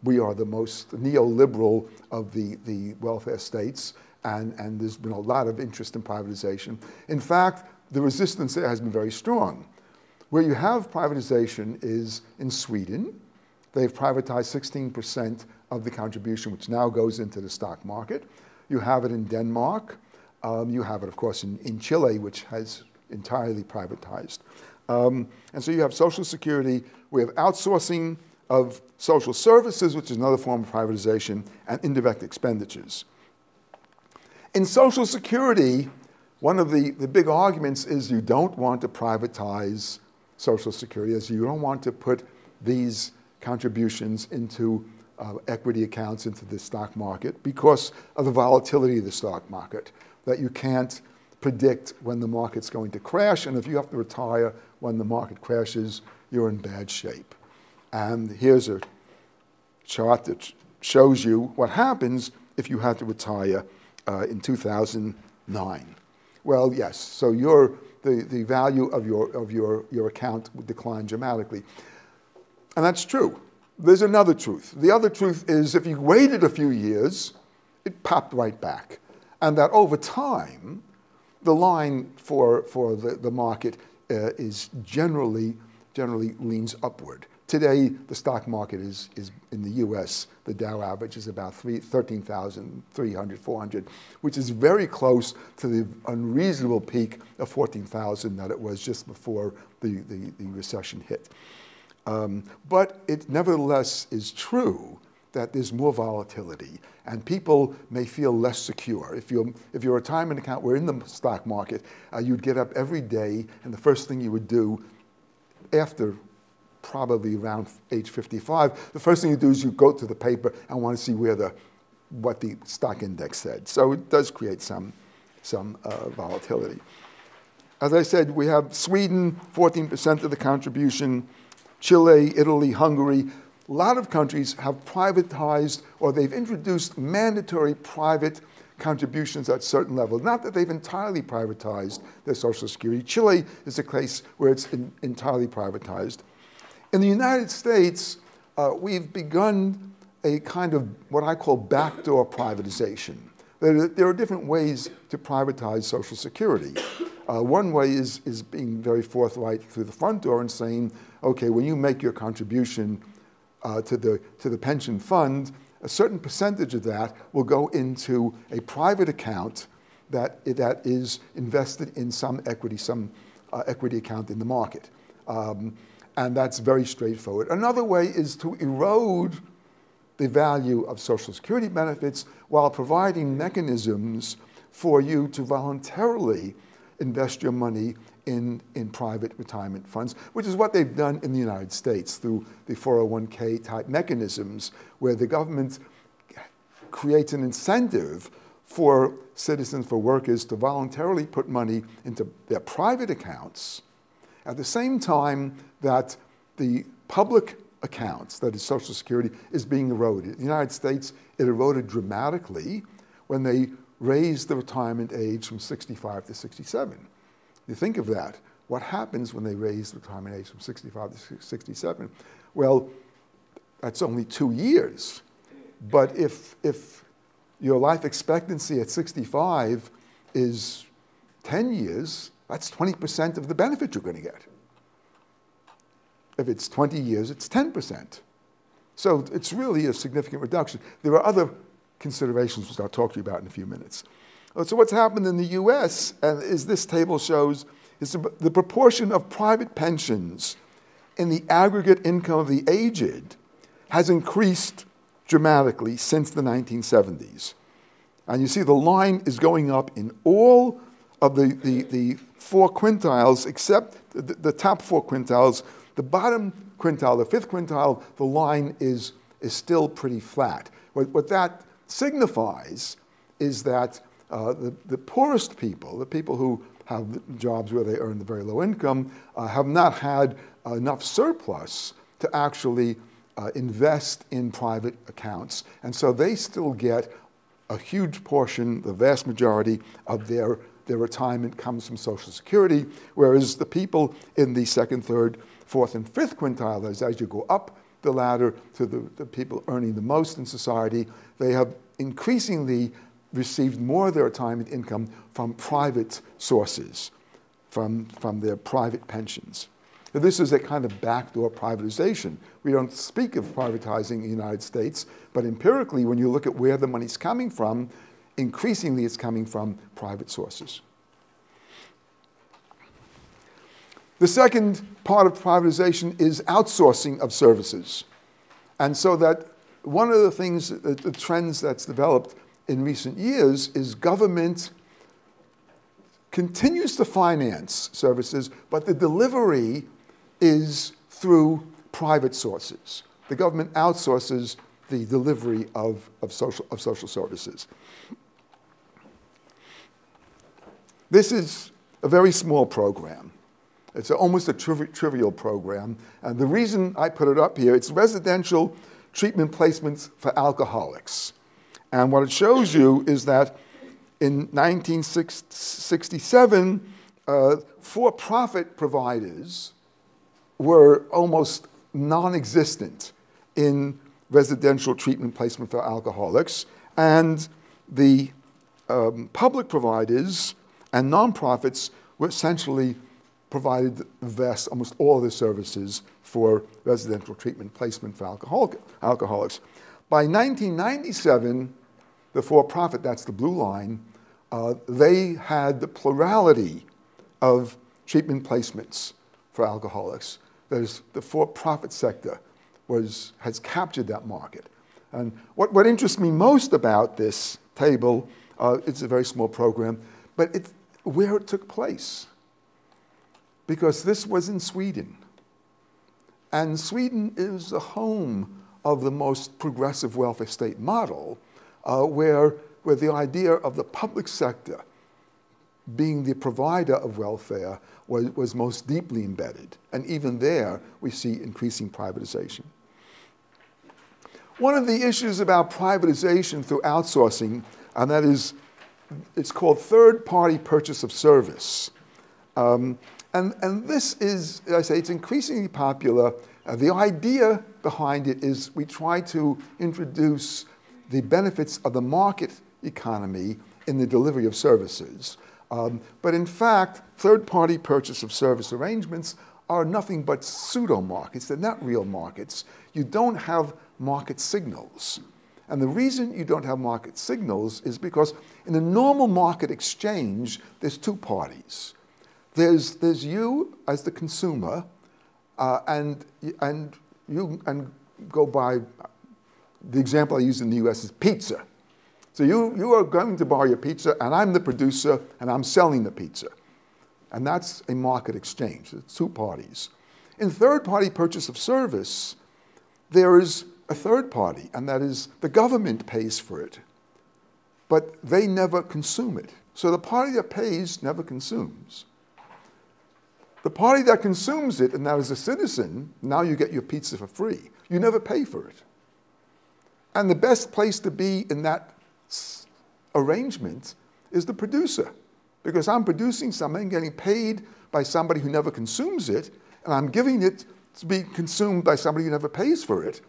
we are the most neoliberal of the welfare states, and there's been a lot of interest in privatization. In fact, the resistance there has been very strong. Where you have privatization is in Sweden. They've privatized 16% of the contribution, which now goes into the stock market. You have it in Denmark. You have it, of course, in Chile, which has entirely privatized. And so you have Social Security. We have outsourcing of social services, which is another form of privatization, and indirect expenditures. In Social Security, one of the big arguments is you don't want to privatize Social Security, as you don't want to put these contributions into equity accounts into the stock market because of the volatility of the stock market, that you can't predict when the market's going to crash, and if you have to retire when the market crashes, you're in bad shape. And here's a chart that shows you what happens if you had to retire in 2009. Well, yes, so the value of your account would decline dramatically. And that's true. There's another truth. The other truth is if you waited a few years, it popped right back. And that over time, the line for the market is generally leans upward. Today, the stock market is in the US, the Dow average is about 13,300, 400, which is very close to the unreasonable peak of 14,000 that it was just before the recession hit. But it nevertheless is true that there's more volatility and people may feel less secure. If your retirement account were in the stock market, you'd get up every day and the first thing you would do after probably around age 55, the first thing you do is you go to the paper and want to see what the stock index said. So it does create some volatility. As I said, we have Sweden, 14% of the contribution, Chile, Italy, Hungary. A lot of countries have privatized or they've introduced mandatory private contributions at certain levels. Not that they've entirely privatized their Social Security. Chile is a case where it's entirely privatized. In the United States, we've begun a kind of what I call backdoor privatization. There are different ways to privatize Social Security. One way is being very forthright through the front door and saying, okay, when you make your contribution to the pension fund, a certain percentage of that will go into a private account that is invested in some equity account in the market. And that's very straightforward. Another way is to erode the value of Social Security benefits while providing mechanisms for you to voluntarily invest your money in private retirement funds, which is what they've done in the United States through the 401k type mechanisms where the government creates an incentive for citizens, for workers to voluntarily put money into their private accounts at the same time that the public accounts, that is Social Security, is being eroded. In the United States, it eroded dramatically when they raised the retirement age from 65 to 67. You think of that. What happens when they raise the retirement age from 65 to 67? Well, that's only 2 years. But if your life expectancy at 65 is 10 years, that's 20% of the benefit you're going to get. If it's 20 years, it's 10%. So it's really a significant reduction. There are other considerations which I'll talk to you about in a few minutes. So what's happened in the US, as this table shows, is the proportion of private pensions in the aggregate income of the aged has increased dramatically since the 1970s. And you see the line is going up in all of the 4 quintiles, except the top 4 quintiles. The bottom quintile, the 5th quintile, the line is still pretty flat. What that signifies is that the poorest people, the people who have jobs where they earn the very low income, have not had enough surplus to actually invest in private accounts. And so they still get a huge portion, the vast majority of their their retirement comes from Social Security, whereas the people in the second, third, fourth, and fifth quintile, as you go up the ladder to the people earning the most in society, they have increasingly received more of their retirement income from private sources, from their private pensions. So this is a kind of backdoor privatization. We don't speak of privatizing in the United States, but empirically, when you look at where the money's coming from, increasingly it's coming from private sources. The second part of privatization is outsourcing of services. And so that one of the things, the trends that's developed in recent years is government continues to finance services, but the delivery is through private sources. The government outsources the delivery of social services. This is a very small program. It's almost a trivial program. And the reason I put it up here, it's residential treatment placements for alcoholics. And what it shows you is that in 1967, for-profit providers were almost non-existent in residential treatment placement for alcoholics, and the public providers and nonprofits were essentially provided almost all of the services for residential treatment placement for alcoholics. By 1997, the for-profit, that's the blue line, they had the plurality of treatment placements for alcoholics. There's the for-profit sector has captured that market. And what interests me most about this table, it's a very small program, but it's where it took place. Because this was in Sweden. And Sweden is the home of the most progressive welfare state model, where the idea of the public sector being the provider of welfare was most deeply embedded. And even there, we see increasing privatization. One of the issues about privatization through outsourcing, and that is, it's called third-party purchase of service. And this is, as I say, it's increasingly popular. The idea behind it is we try to introduce the benefits of the market economy in the delivery of services. But in fact, third-party purchase of service arrangements are nothing but pseudo-markets. They're not real markets. You don't have market signals. And the reason you don't have market signals is because in a normal market exchange, there's two parties. There's you as the consumer, and go by, the example I use in the US is pizza. So you are going to buy your pizza, and I'm the producer, and I'm selling the pizza. And that's a market exchange. It's two parties. In third-party purchase of service, there is a third party, and that is the government pays for it, but they never consume it. So the party that pays never consumes. The party that consumes it, and that is a citizen, now you get your pizza for free. You never pay for it. And the best place to be in that arrangement is the producer, because I'm producing something, getting paid by somebody who never consumes it, and I'm giving it to be consumed by somebody who never pays for it.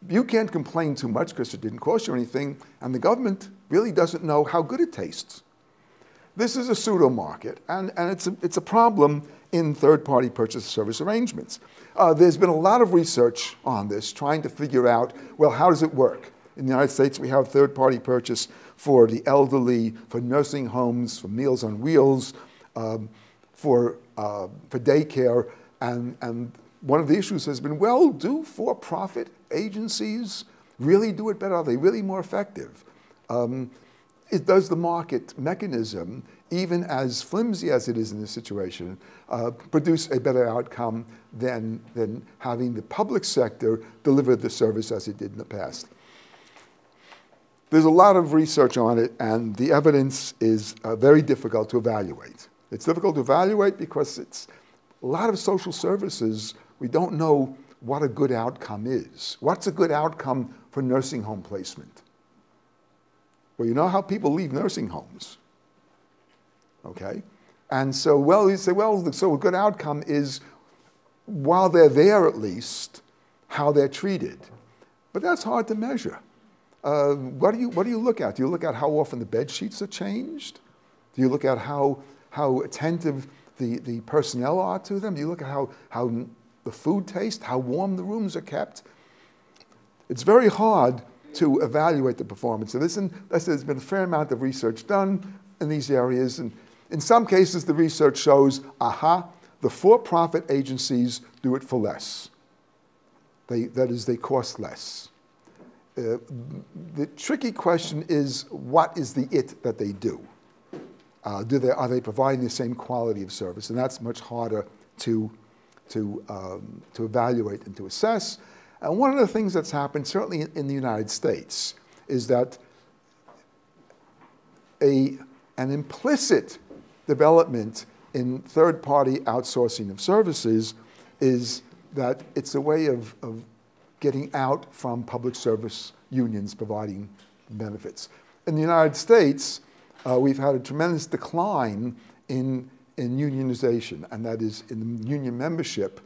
You can't complain too much because it didn't cost you anything, and the government really doesn't know how good it tastes. This is a pseudo-market, and it's a problem in third-party purchase service arrangements. There's been a lot of research on this, trying to figure out, well, how does it work? In the United States, we have third-party purchase for the elderly, for nursing homes, for Meals on Wheels, for daycare, and one of the issues has been, well, do for-profit agencies really do it better? Are they really more effective? Does the market mechanism, even as flimsy as it is in this situation, produce a better outcome than having the public sector deliver the service as it did in the past? There's a lot of research on it, and the evidence is very difficult to evaluate. It's difficult to evaluate because it's a lot of social services, we don't know what a good outcome is. What's a good outcome for nursing home placement? Well, you know how people leave nursing homes. okay? And so, well, you say, well, so a good outcome is, while they're there at least, how they're treated. But that's hard to measure. What do you look at? Do you look at how often the bed sheets are changed? Do you look at how attentive the personnel are to them? Do you look at how the food tastes, how warm the rooms are kept? It's very hard to evaluate the performance of this, and there's been a fair amount of research done in these areas, and in some cases the research shows, the for-profit agencies do it for less. That is, they cost less. The tricky question is, what is the it that they do? Are they providing the same quality of service? And that's much harder to evaluate and to assess. And one of the things that's happened, certainly in the United States, is that an implicit development in third-party outsourcing of services is that it's a way of getting out from public service unions providing benefits. In the United States, we've had a tremendous decline in unionization, and that is in union membership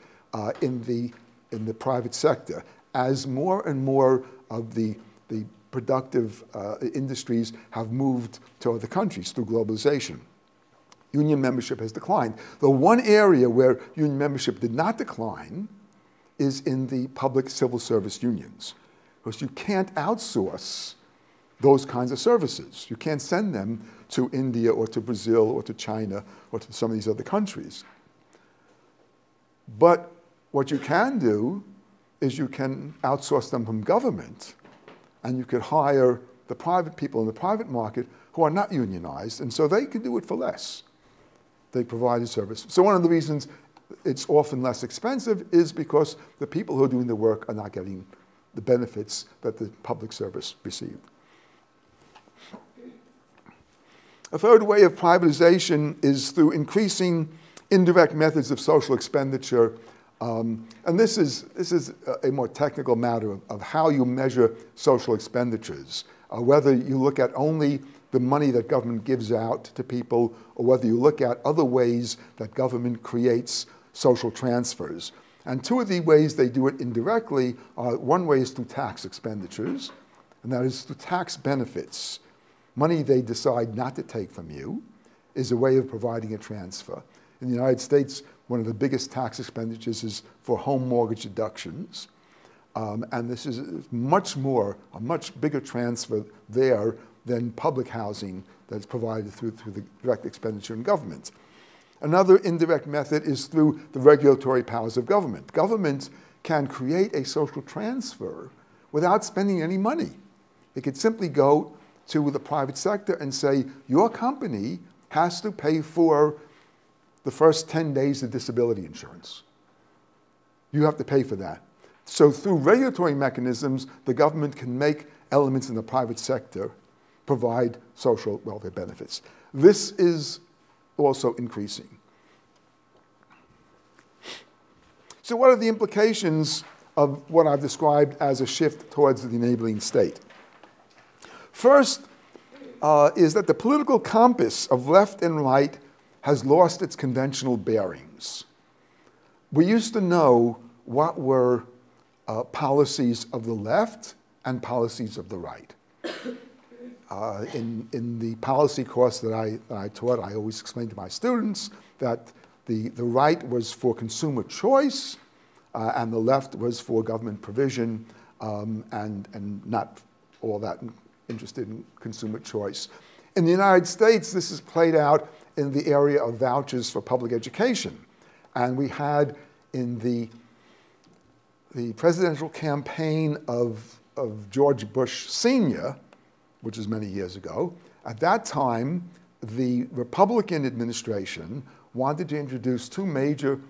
in the private sector, as more and more of the productive industries have moved to other countries through globalization. Union membership has declined. The one area where union membership did not decline is in the public civil service unions, because you can't outsource those kinds of services. You can't send them to India or to Brazil or to China or to some of these other countries. But what you can do is you can outsource them from government, and you could hire the private people in the private market who are not unionized, and so they can do it for less. They provide a service. So one of the reasons it's often less expensive is because the people who are doing the work are not getting the benefits that the public service received. A third way of privatization is through increasing indirect methods of social expenditure. And this is a more technical matter of how you measure social expenditures, whether you look at only the money that government gives out to people, or whether you look at other ways that government creates social transfers. And two of the ways they do it indirectly are, one way is through tax expenditures, and that is through tax benefits. Money they decide not to take from you is a way of providing a transfer. In the United States, one of the biggest tax expenditures is for home mortgage deductions. And this is a much bigger transfer there than public housing that's provided through the direct expenditure in government. Another indirect method is through the regulatory powers of government. Government can create a social transfer without spending any money. It could simply go to the private sector and say, your company has to pay for the first 10 days of disability insurance. You have to pay for that. So through regulatory mechanisms, the government can make elements in the private sector provide social welfare benefits. This is also increasing. So what are the implications of what I've described as a shift towards the enabling state? First is that the political compass of left and right has lost its conventional bearings. We used to know what were policies of the left and policies of the right. In the policy course that I taught, I always explained to my students that the right was for consumer choice and the left was for government provision and not all that interested in consumer choice. In the United States, this is played out in the area of vouchers for public education. And we had in the presidential campaign of George Bush Sr., which is many years ago, at that time, the Republican administration wanted to introduce two major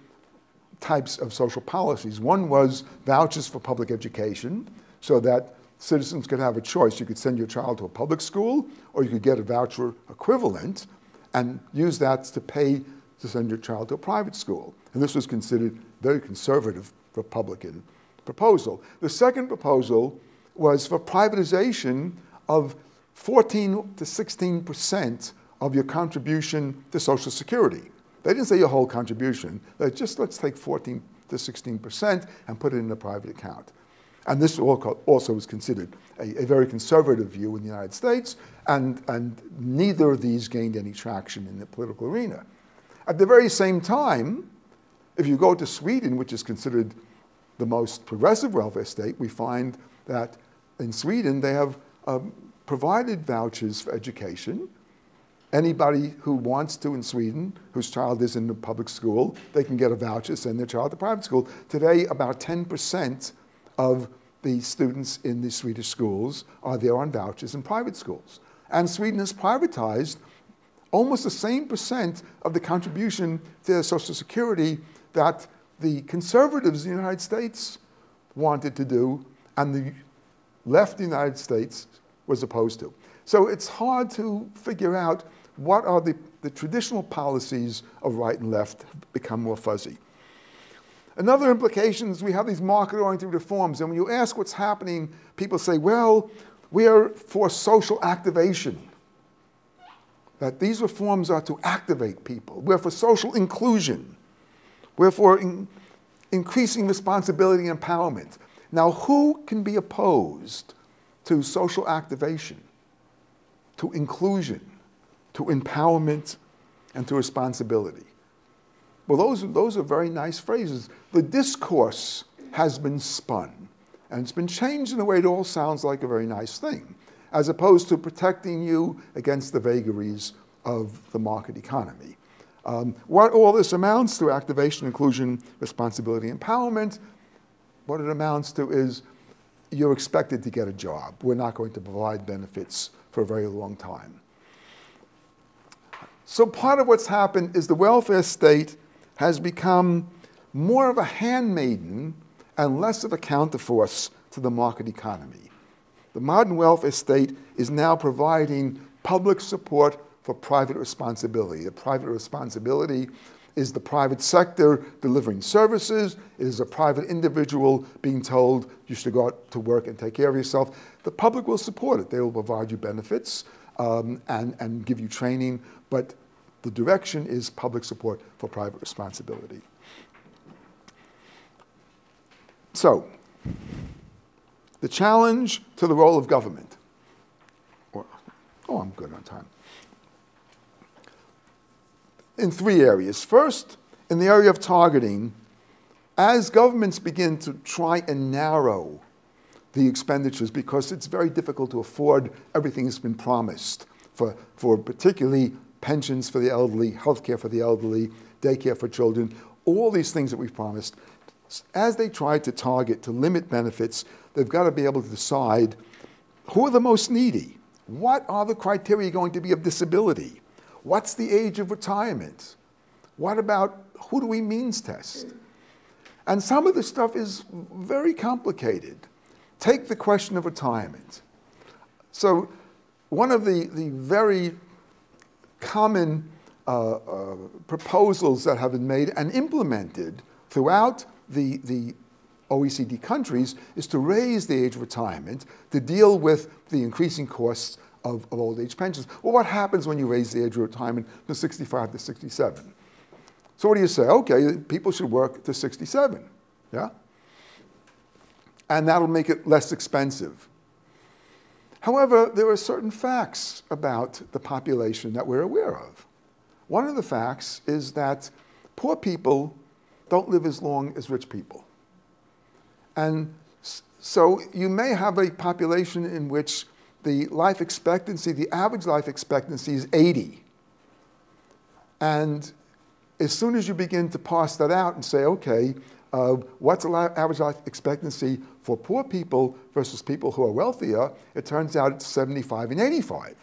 types of social policies. One was vouchers for public education, so that citizens could have a choice. You could send your child to a public school, or you could get a voucher equivalent and use that to pay to send your child to a private school. And this was considered very conservative Republican proposal. The second proposal was for privatization of 14 to 16% of your contribution to Social Security. They didn't say your whole contribution. They just, let's take 14 to 16% and put it in a private account. And this also was considered a very conservative view in the United States, and neither of these gained any traction in the political arena. At the very same time, if you go to Sweden, which is considered the most progressive welfare state, we find that in Sweden they have provided vouchers for education. Anybody who wants to in Sweden, whose child is in the public school, they can get a voucher, send their child to private school. Today, about 10% of the students in the Swedish schools are there on vouchers in private schools. And Sweden has privatized almost the same percent of the contribution to their Social Security that the conservatives in the United States wanted to do and the left of the United States was opposed to. So it's hard to figure out what are the traditional policies of right and left have become more fuzzy. Another implication is we have these market-oriented reforms, and when you ask what's happening, people say, well, we are for social activation. That these reforms are to activate people. We're for social inclusion. We're for increasing responsibility and empowerment. Now, who can be opposed to social activation, to inclusion, to empowerment, and to responsibility? Well, those are very nice phrases. The discourse has been spun, and it's been changed in a way that all sounds like a very nice thing, as opposed to protecting you against the vagaries of the market economy. What all this amounts to, activation, inclusion, responsibility, empowerment, what it amounts to is you're expected to get a job. We're not going to provide benefits for a very long time. So part of what's happened is the welfare state has become more of a handmaiden and less of a counterforce to the market economy. The modern welfare state is now providing public support for private responsibility. The private responsibility is the private sector delivering services. It is a private individual being told you should go out to work and take care of yourself. The public will support it. They will provide you benefits and give you training, but the direction is public support for private responsibility. So, the challenge to the role of government. Oh, I'm good on time. In three areas. First, in the area of targeting, as governments begin to try and narrow the expenditures, because it's very difficult to afford everything that's been promised for particularly pensions for the elderly, health care for the elderly, daycare for children, all these things that we've promised. As they try to target, to limit benefits, they've got to be able to decide who are the most needy? What are the criteria going to be of disability? What's the age of retirement? What about who do we means test? And some of the stuff is very complicated. Take the question of retirement. So one of the very common proposals that have been made and implemented throughout the OECD countries is to raise the age of retirement to deal with the increasing costs of old age pensions. Well, what happens when you raise the age of retirement from 65 to 67? So what do you say? Okay, people should work to 67, yeah? And that'll make it less expensive. However, there are certain facts about the population that we're aware of. One of the facts is that poor people don't live as long as rich people. And so you may have a population in which the life expectancy, the average life expectancy is 80. And as soon as you begin to parse that out and say, okay, what's the average life expectancy for poor people versus people who are wealthier, it turns out it's 75 and 85.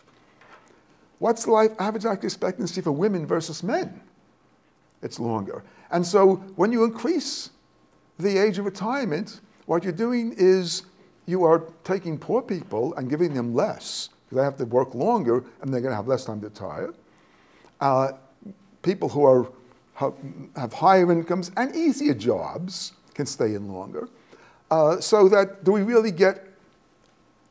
What's the average life expectancy for women versus men? It's longer. And so when you increase the age of retirement, what you're doing is you are taking poor people and giving them less. They have to work longer and they're going to have less time to retire. People who have higher incomes and easier jobs can stay in longer. So that do we really get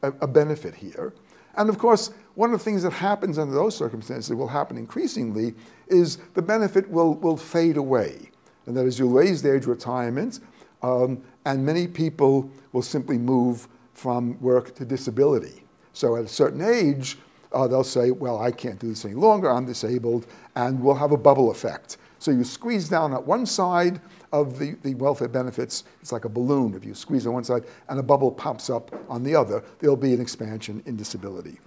a benefit here. And of course, one of the things that happens under those circumstances, that will happen increasingly, is the benefit will fade away. And that is, you raise the age of retirement, and many people will simply move from work to disability. So at a certain age, they'll say, well, I can't do this any longer, I'm disabled, and we'll have a bubble effect. So you squeeze down at one side of the welfare benefits, it's like a balloon. If you squeeze on one side and a bubble pops up on the other, there'll be an expansion in disability.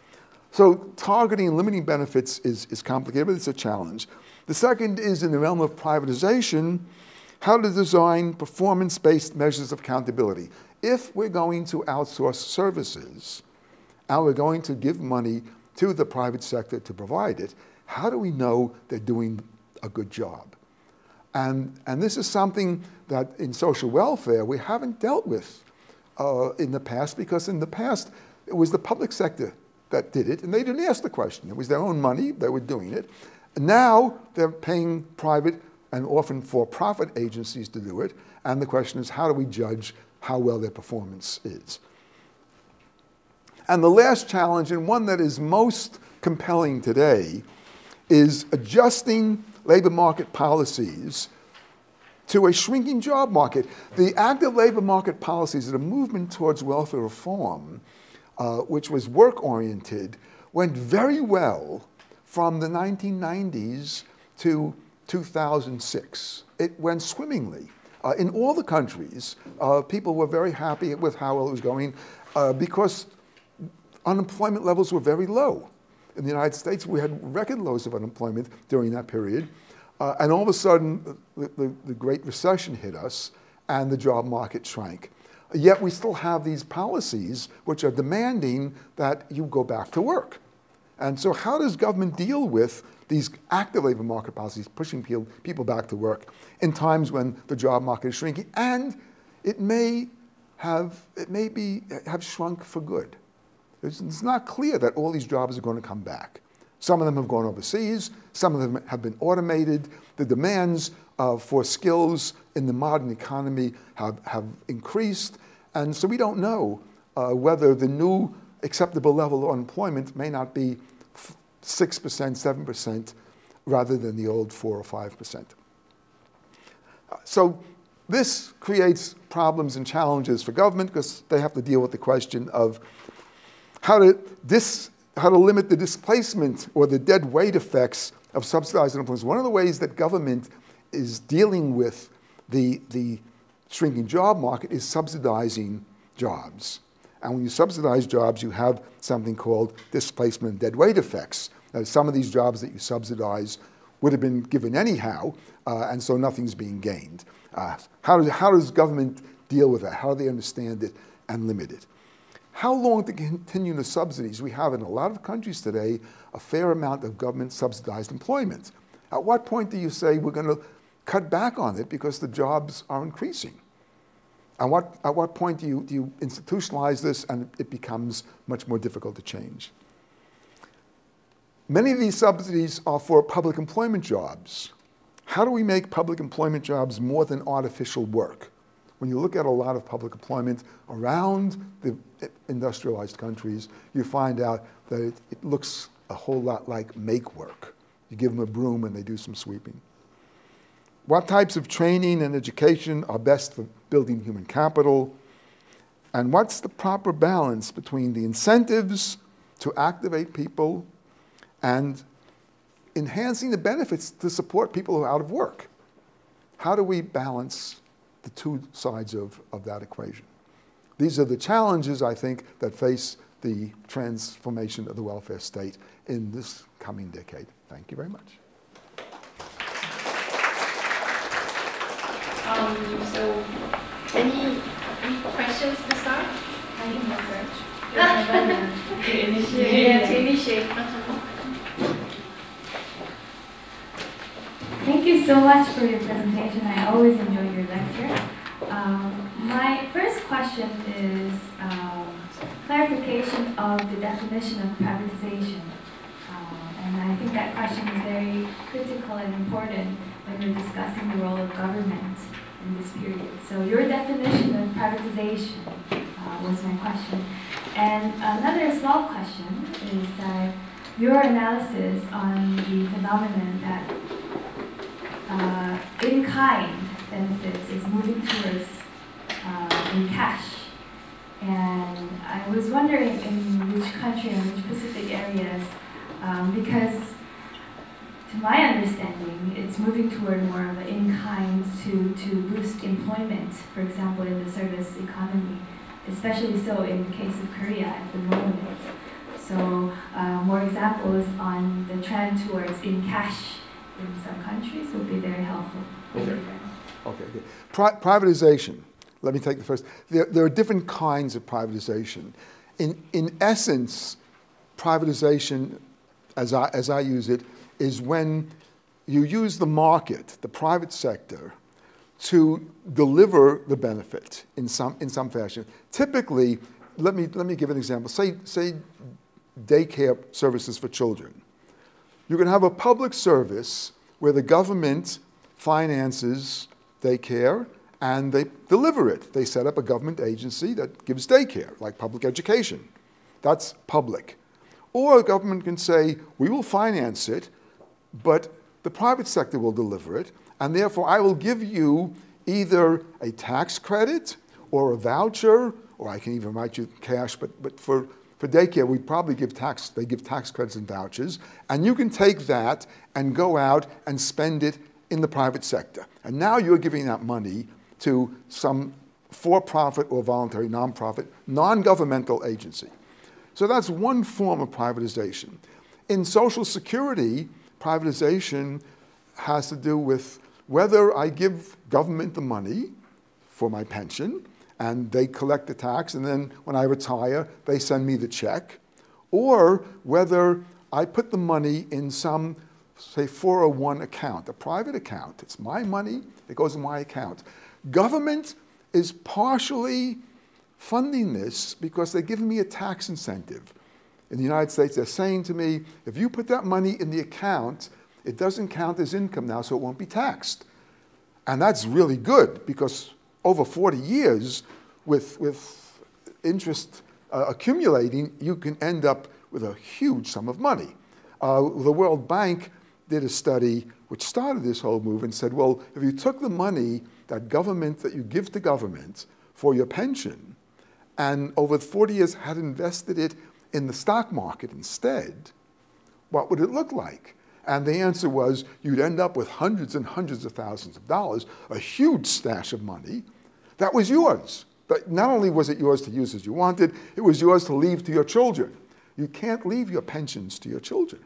So targeting and limiting benefits is complicated, but it's a challenge. The second is in the realm of privatization, how to design performance-based measures of accountability. If we're going to outsource services, and we're going to give money to the private sector to provide it, how do we know they're doing a good job? And this is something that in social welfare we haven't dealt with in the past, because in the past it was the public sector that did it, and they didn't ask the question. It was their own money, they were doing it. And now they're paying private and often for-profit agencies to do it, and the question is, how do we judge how well their performance is? And the last challenge, and one that is most compelling today, is adjusting labor market policies to a shrinking job market. The active labor market policies and a movement towards welfare reform, which was work-oriented, went very well from the 1990s to 2006. It went swimmingly. In all the countries, people were very happy with how well it was going because unemployment levels were very low. In the United States, we had record lows of unemployment during that period. And all of a sudden, the Great Recession hit us, and the job market shrank. Yet we still have these policies which are demanding that you go back to work. And so how does government deal with these active labor market policies pushing people back to work in times when the job market is shrinking? And it may have shrunk for good. It's not clear that all these jobs are going to come back. Some of them have gone overseas. Some of them have been automated. The demands for skills in the modern economy have increased. And so we don't know whether the new acceptable level of unemployment may not be 6%, 7%, rather than the old 4 or 5%. So this creates problems and challenges for government, because they have to deal with the question of how to limit the displacement or the dead weight effects of subsidized unemployment. One of the ways that government is dealing with the shrinking job market is subsidizing jobs. And when you subsidize jobs, you have something called displacement and dead weight effects. Now, some of these jobs that you subsidize would have been given anyhow, and so nothing's being gained. How does government deal with that? How do they understand it and limit it? How long to continue the subsidies? We have in a lot of countries today a fair amount of government subsidized employment. At what point do you say we're going to cut back on it because the jobs are increasing? At what point do you institutionalize this and it becomes much more difficult to change? Many of these subsidies are for public employment jobs. How do we make public employment jobs more than artificial work? When you look at a lot of public employment around the industrialized countries, you find out that it looks a whole lot like make work. You give them a broom and they do some sweeping. What types of training and education are best for building human capital? And what's the proper balance between the incentives to activate people and enhancing the benefits to support people who are out of work? How do we balance the two sides of that equation? These are the challenges, I think, that face the transformation of the welfare state in this coming decade. Thank you very much. So, any questions to start? I can go first. To initiate. Thank you so much for your presentation. I always enjoy your lecture. My first question is clarification of the definition of privatization. And I think that question is very critical and important when we're discussing the role of government in this period. So your definition of privatization, was my question. And another small question is that your analysis on the phenomenon that in-kind benefits is moving towards in cash. And I was wondering in which country and which specific areas, because to my understanding, it's moving toward more of an in-kind to boost employment, for example, in the service economy, especially so in the case of Korea at the moment. So more examples on the trend towards in cash in some countries would be very helpful. Okay. Okay. Privatization. Let me take the first. There are different kinds of privatization. In essence, privatization, as I use it, is when you use the market, the private sector, to deliver the benefit in some fashion. Typically, let me give an example. Say daycare services for children. You can have a public service where the government finances daycare and they deliver it. They set up a government agency that gives daycare, like public education. That's public. Or a government can say, we will finance it, but the private sector will deliver it, and therefore I will give you either a tax credit or a voucher, or I can even write you cash, but for daycare, we probably give they give tax credits and vouchers, and you can take that and go out and spend it in the private sector. And now you're giving that money to some for-profit or voluntary non-profit, non-governmental agency. So that's one form of privatization. In Social Security, privatization has to do with whether I give government the money for my pension, and they collect the tax, and then when I retire, they send me the check, or whether I put the money in some, say, 401 account, a private account. It's my money, it goes in my account. Government is partially funding this because they're giving me a tax incentive. In the United States, they're saying to me, if you put that money in the account, it doesn't count as income now, so it won't be taxed. And that's really good because over 40 years, with interest accumulating, you can end up with a huge sum of money. The World Bank did a study which started this whole movement and said, well, if you took the money that you give to government for your pension, and over 40 years had invested it in the stock market instead, what would it look like? And the answer was you'd end up with hundreds and hundreds of thousands of dollars, a huge stash of money that was yours. But not only was it yours to use as you wanted, it was yours to leave to your children. You can't leave your pensions to your children.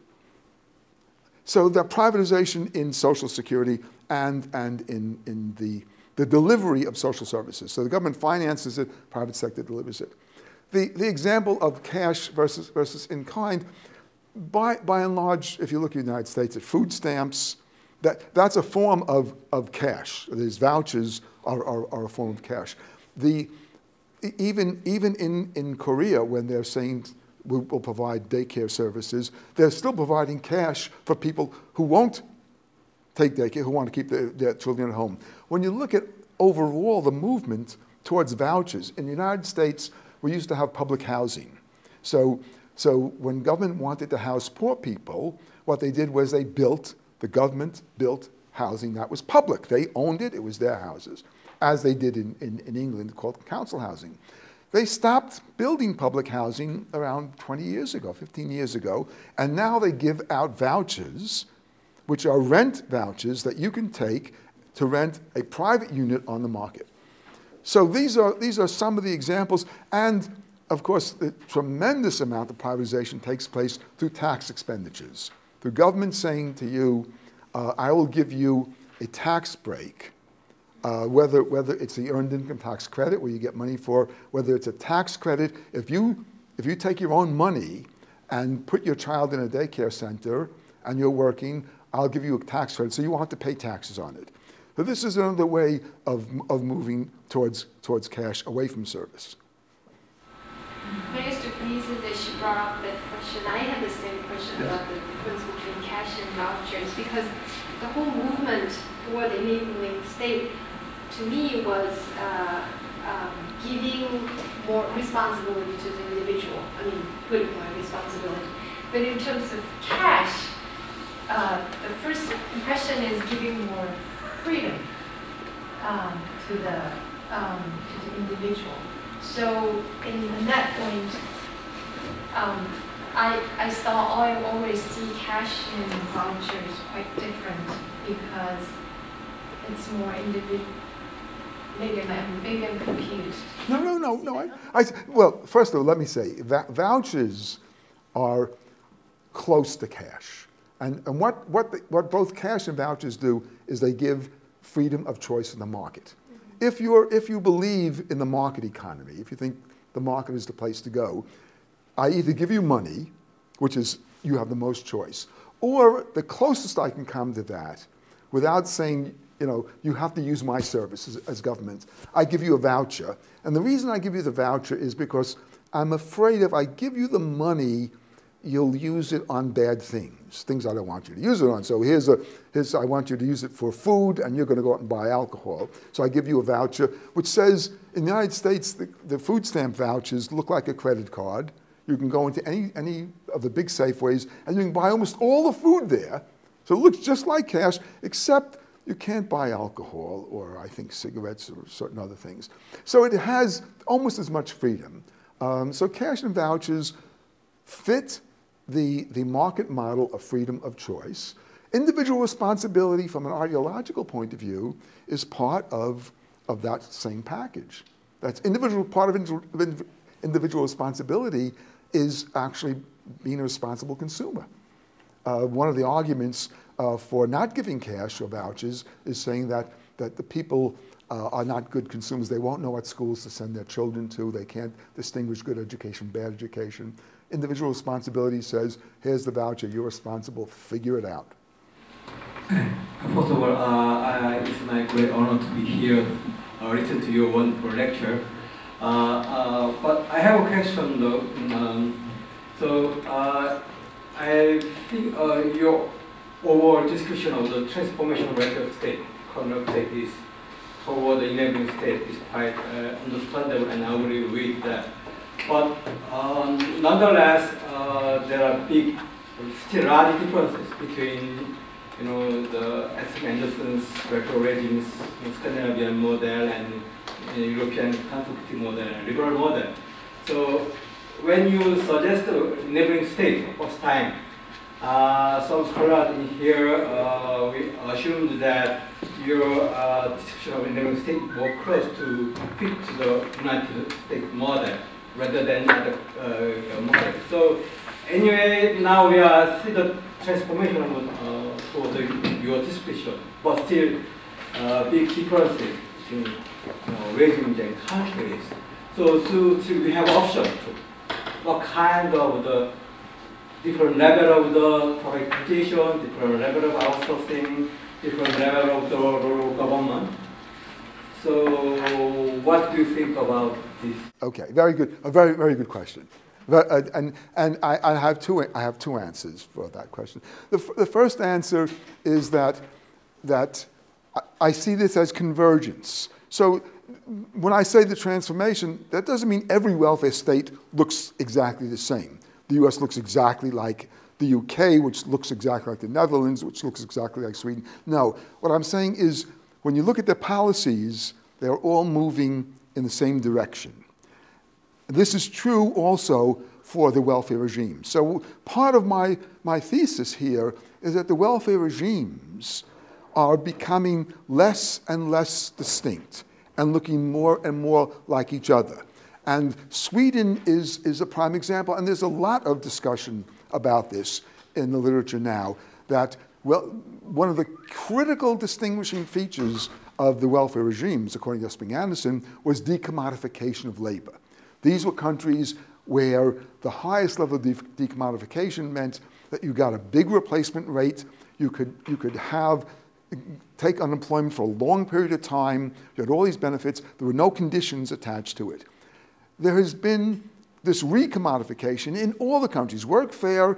So the privatization in Social Security and in the delivery of social services. So the government finances it, private sector delivers it. The example of cash versus in kind, by and large, if you look at the United States at food stamps, that's a form of cash. These vouchers are a form of cash. Even in Korea, when they're saying we'll provide daycare services, they're still providing cash for people who won't take daycare, who want to keep their children at home. When you look at overall the movement towards vouchers, in the United States, we used to have public housing. So when government wanted to house poor people, what they did was the government built housing that was public. They owned it, it was their houses, as they did in England called council housing. They stopped building public housing around 20 years ago, 15 years ago, and now they give out vouchers, which are rent vouchers that you can take to rent a private unit on the market. So these are some of the examples, and of course, the tremendous amount of privatization takes place through tax expenditures. The government saying to you, I will give you a tax break, whether it's the earned income tax credit where you get money for, whether it's a tax credit. If you take your own money and put your child in a daycare center and you're working, I'll give you a tax credit, so you won't have to pay taxes on it. So this is another way of moving towards cash away from service. Mr. Gleason, that she brought up that question. I had the same question about the difference between cash and vouchers, because the whole movement toward enabling state, to me, was giving more responsibility to the individual. I mean, putting more responsibility. But in terms of cash, the first impression is giving more freedom to the individual. So in that point, I always see cash and vouchers quite different because it's more individual. Maybe I'm confused. No. Well, first of all, let me say, vouchers are close to cash. And what both cash and vouchers do is they give freedom of choice in the market. Mm-hmm. If you believe in the market economy, if you think the market is the place to go, I either give you money, which is you have the most choice, or the closest I can come to that, without saying, you have to use my services as government, I give you a voucher. And the reason I give you the voucher is because I'm afraid if I give you the money, you'll use it on bad things I don't want you to use it on. So I want you to use it for food, and you're going to go out and buy alcohol. So I give you a voucher, which says, in the United States, the food stamp vouchers look like a credit card. You can go into any of the big Safeways, and you can buy almost all the food there. So it looks just like cash, except you can't buy alcohol or, I think, cigarettes or certain other things. So it has almost as much freedom. So cash and vouchers fit the market model of freedom of choice. Individual responsibility from an ideological point of view is part of that same package. That's part of individual responsibility is actually being a responsible consumer. One of the arguments for not giving cash or vouchers is saying that the people are not good consumers. They won't know what schools to send their children to. They can't distinguish good education, bad education. Individual responsibility says, here's the voucher, you're responsible, figure it out. First of all, it's my great honor to be here, listen to your wonderful lecture. But I have a question though. I think your overall description of the transformation rate of state, current state is toward the enabling state is quite understandable, and I agree with that. But nonetheless, there are still large differences between, the S. Anderson's retro regimes, Scandinavian model, and European constructive model and liberal model. So when you suggest enabling state first time, some scholars in here we assumed that your description of enabling state more close to fit to the United States model rather than other model. So anyway, now we are see the transformation for your description, but still big differences between regimes and countries. So we have options to what kind of the different level of the privatization, different level of outsourcing, different level of the rural government. So what do you think about this? Okay, very good. A very, very good question. And I have two answers for that question. The first answer is that I see this as convergence. So when I say the transformation, that doesn't mean every welfare state looks exactly the same. The US looks exactly like the UK, which looks exactly like the Netherlands, which looks exactly like Sweden. No, what I'm saying is when you look at their policies, they're all moving in the same direction. This is true also for the welfare regime. So part of my thesis here is that the welfare regimes are becoming less and less distinct and looking more and more like each other. And Sweden is a prime example, and there's a lot of discussion about this in the literature now, that one of the critical distinguishing features of the welfare regimes, according to Spring-Anderson, was decommodification of labor. These were countries where the highest level of decommodification meant that you got a big replacement rate, you could take unemployment for a long period of time, you had all these benefits, there were no conditions attached to it. There has been this recommodification in all the countries, workfare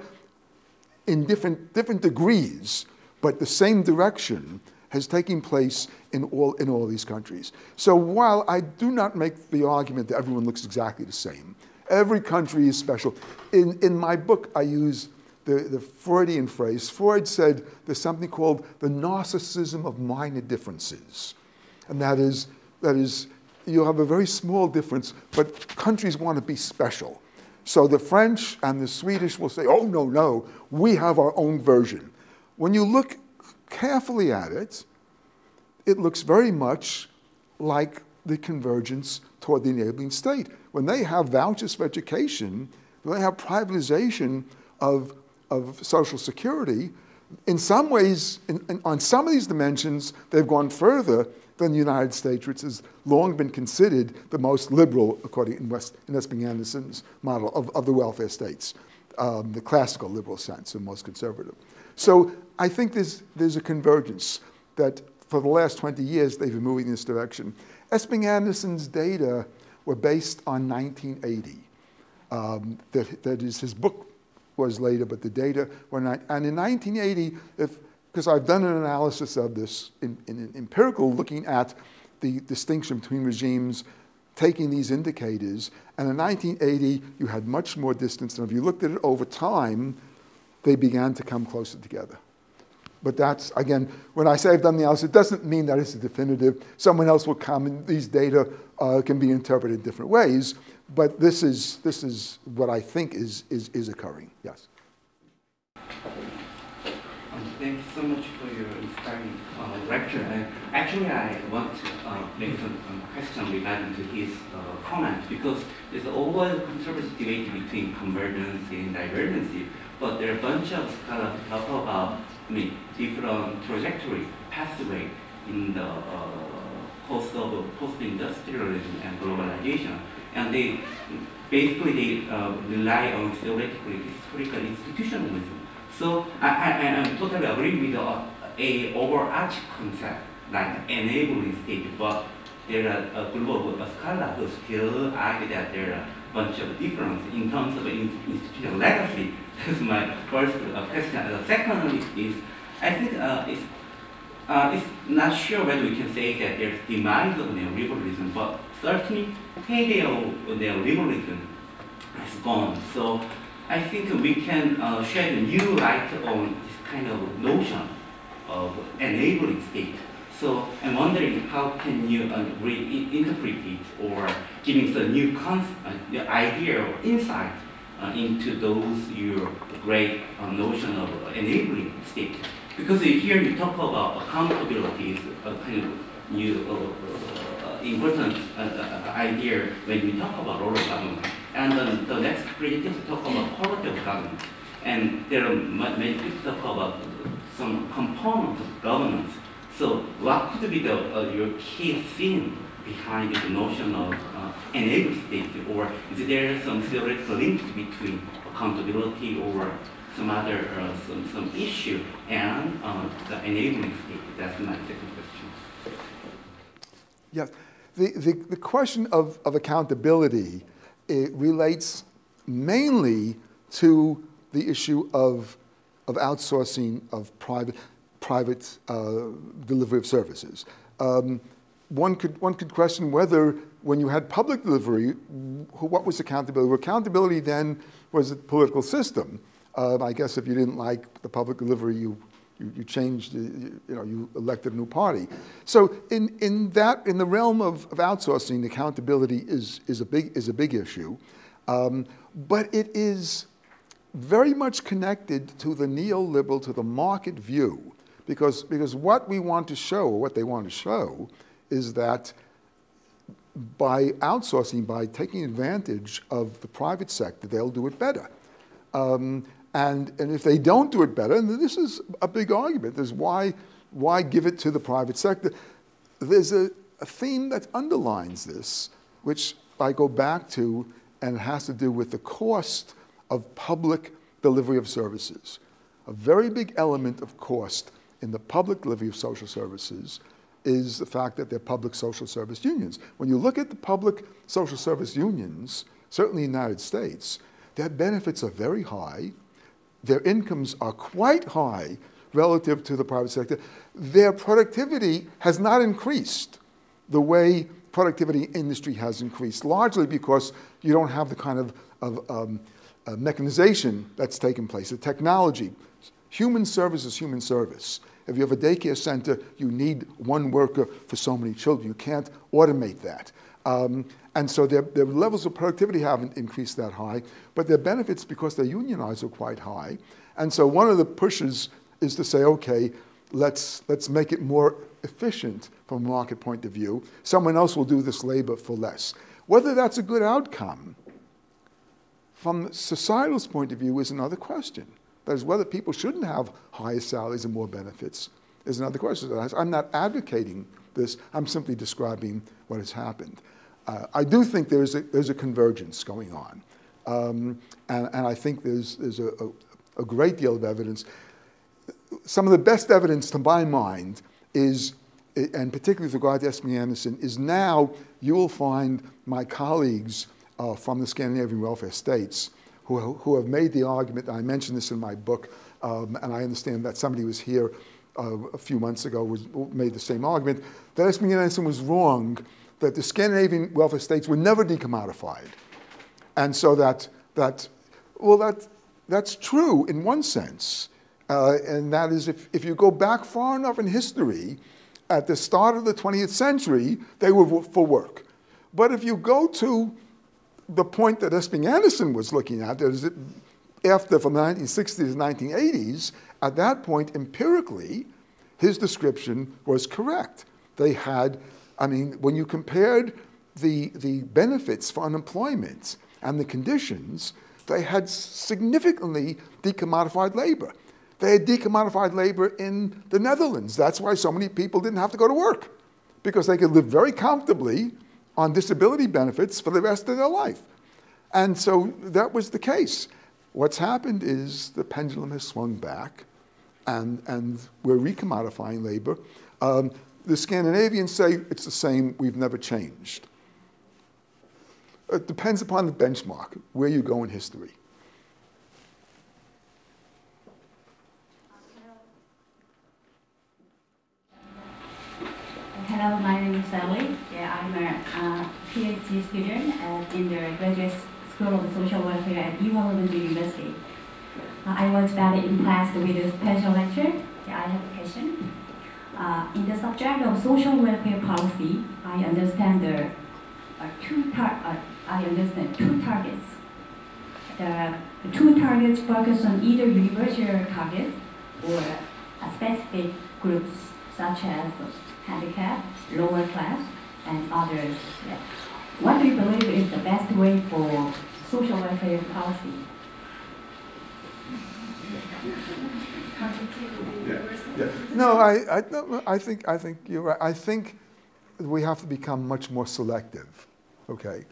in different degrees, but the same direction. has taken place in all these countries. So while I do not make the argument that everyone looks exactly the same, every country is special. In my book, I use the Freudian phrase. Freud said there's something called the narcissism of minor differences. And that is you have a very small difference, but countries want to be special. So the French and the Swedish will say, oh, no, we have our own version. When you look carefully at it, it looks very much like the convergence toward the enabling state. When they have vouchers for education, when they have privatization of Social Security, in some ways, on some of these dimensions, they've gone further than the United States, which has long been considered the most liberal, according in Esping-Anderson's model of the welfare states, the classical liberal sense, and most conservative. So I think there's a convergence that for the last 20 years, they've been moving in this direction. Esping-Anderson's data were based on 1980. That is, his book was later, but the data were not. And in 1980, because I've done an analysis of this in empirical, looking at the distinction between regimes, taking these indicators, and in 1980, you had much more distance. And if you looked at it over time, they began to come closer together. But that's, again, when I say I've done the analysis, it doesn't mean that it's definitive. Someone else will come, and these data can be interpreted in different ways. But this is what I think is occurring. Yes. Thank you so much for your inspiring lecture. Actually, I want to make a question regarding to his comment, because there's always a controversial debate between convergence and divergence. But there are a bunch of scholars who talk about different trajectories, pathway in the course of post-industrialism and globalization. And they basically rely on theoretical historical institutionalism. So I totally agree with a overarching concept like enabling state, but there are a group of scholars who still argue that there are a bunch of differences in terms of institutional legacy. That's my first question. The second is, I think it's not sure whether we can say that there's demise of neoliberalism, but certainly heyday of neoliberalism has gone. So I think we can shed a new light on this kind of notion of enabling state. So I'm wondering how can you reinterpret it, or giving some new idea or insight into those your great notion of enabling state. Because here you talk about accountability is a kind of new important idea when we talk about role of government. And the next presentation talk about quality of government. And there are many people talk about some component of governance. So what could be your key theme behind the notion of enabling state, or is there some theoretical link between accountability or some other some issue and the enabling state? That's my second question. Yes, the question of accountability, it relates mainly to the issue of outsourcing of private delivery of services. One could question whether, when you had public delivery, what was accountability? Well, accountability then was a political system. I guess if you didn't like the public delivery, you changed, you elected a new party. So in the realm of outsourcing, accountability is a big issue, but it is very much connected to the neoliberal, to the market view, because what we want to show, or what they want to show, is that by outsourcing, by taking advantage of the private sector, they'll do it better. And if they don't do it better, and this is a big argument, is why give it to the private sector? There's a theme that underlines this, which I go back to, and it has to do with the cost of public delivery of services. A very big element of cost in the public delivery of social services is the fact that they're public social service unions. When you look at the public social service unions, certainly in the United States, their benefits are very high, their incomes are quite high, relative to the private sector, their productivity has not increased the way productivity in industry has increased, largely because you don't have the kind of mechanization that's taken place, the technology. Human service is human service. If you have a daycare center, you need one worker for so many children. You can't automate that. And so their levels of productivity haven't increased that high, but their benefits, because they're unionized, are quite high. And so one of the pushes is to say, okay, let's make it more efficient from a market point of view. Someone else will do this labor for less. Whether that's a good outcome from societal's point of view is another question. That is, whether people shouldn't have higher salaries and more benefits is another question. I'm not advocating this. I'm simply describing what has happened. I do think there's a convergence going on. And I think there's a great deal of evidence. Some of the best evidence, to my mind, is, and particularly with regard to Esme Anderson, is now you will find my colleagues from the Scandinavian welfare states who have made the argument, and I mentioned this in my book, and I understand that somebody was here a few months ago made the same argument, that Esme Anderson was wrong, that the Scandinavian welfare states were never decommodified. And so that's true in one sense. And that is, if you go back far enough in history, at the start of the 20th century, they were for work. But if you go to the point that Esme Anderson was looking at, after from the 1960s to 1980s, at that point, empirically, his description was correct. They had, I mean, when you compared the benefits for unemployment and the conditions, they had significantly decommodified labor. They had decommodified labor in the Netherlands. That's why so many people didn't have to go to work, because they could live very comfortably on disability benefits for the rest of their life. And so that was the case. What's happened is the pendulum has swung back, and we're recommodifying labor. The Scandinavians say it's the same, we've never changed. It depends upon the benchmark, where you go in history. Hello, my name is Sally. Yeah, I'm a PhD student in the Graduate School of Social Welfare at I화여자대학교 University. I was very impressed with the special lecture. Yeah, I have a question. In the subject of social welfare policy, I understand two targets. The two targets focus on either universal targets or specific groups such as handicap, lower class, and others. Yeah. What do you believe is the best way for social welfare policy? Yeah. No, I think you're right. I think we have to become much more selective. Okay,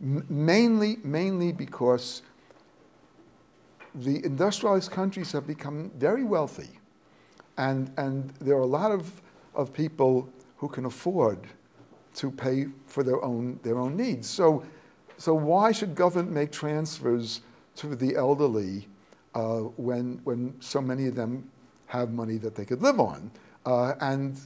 mainly because the industrialized countries have become very wealthy, and there are a lot of people who can afford to pay for their own needs. So why should government make transfers to the elderly when so many of them have money that they could live on? And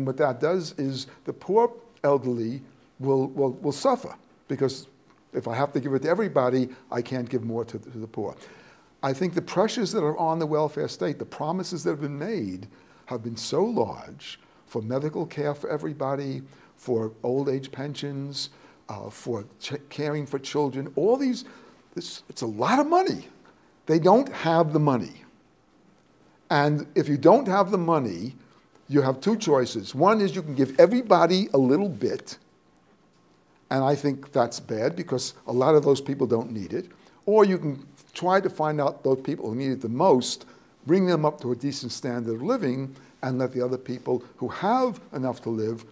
what that does is the poor elderly will suffer, because if I have to give it to everybody, I can't give more to the poor. I think the pressures that are on the welfare state, the promises that have been made, have been so large for medical care for everybody, for old age pensions, for caring for children, all these, it's a lot of money. They don't have the money. And if you don't have the money, you have two choices. One is you can give everybody a little bit, and I think that's bad because a lot of those people don't need it. Or you can try to find out those people who need it the most, bring them up to a decent standard of living, and let the other people who have enough to live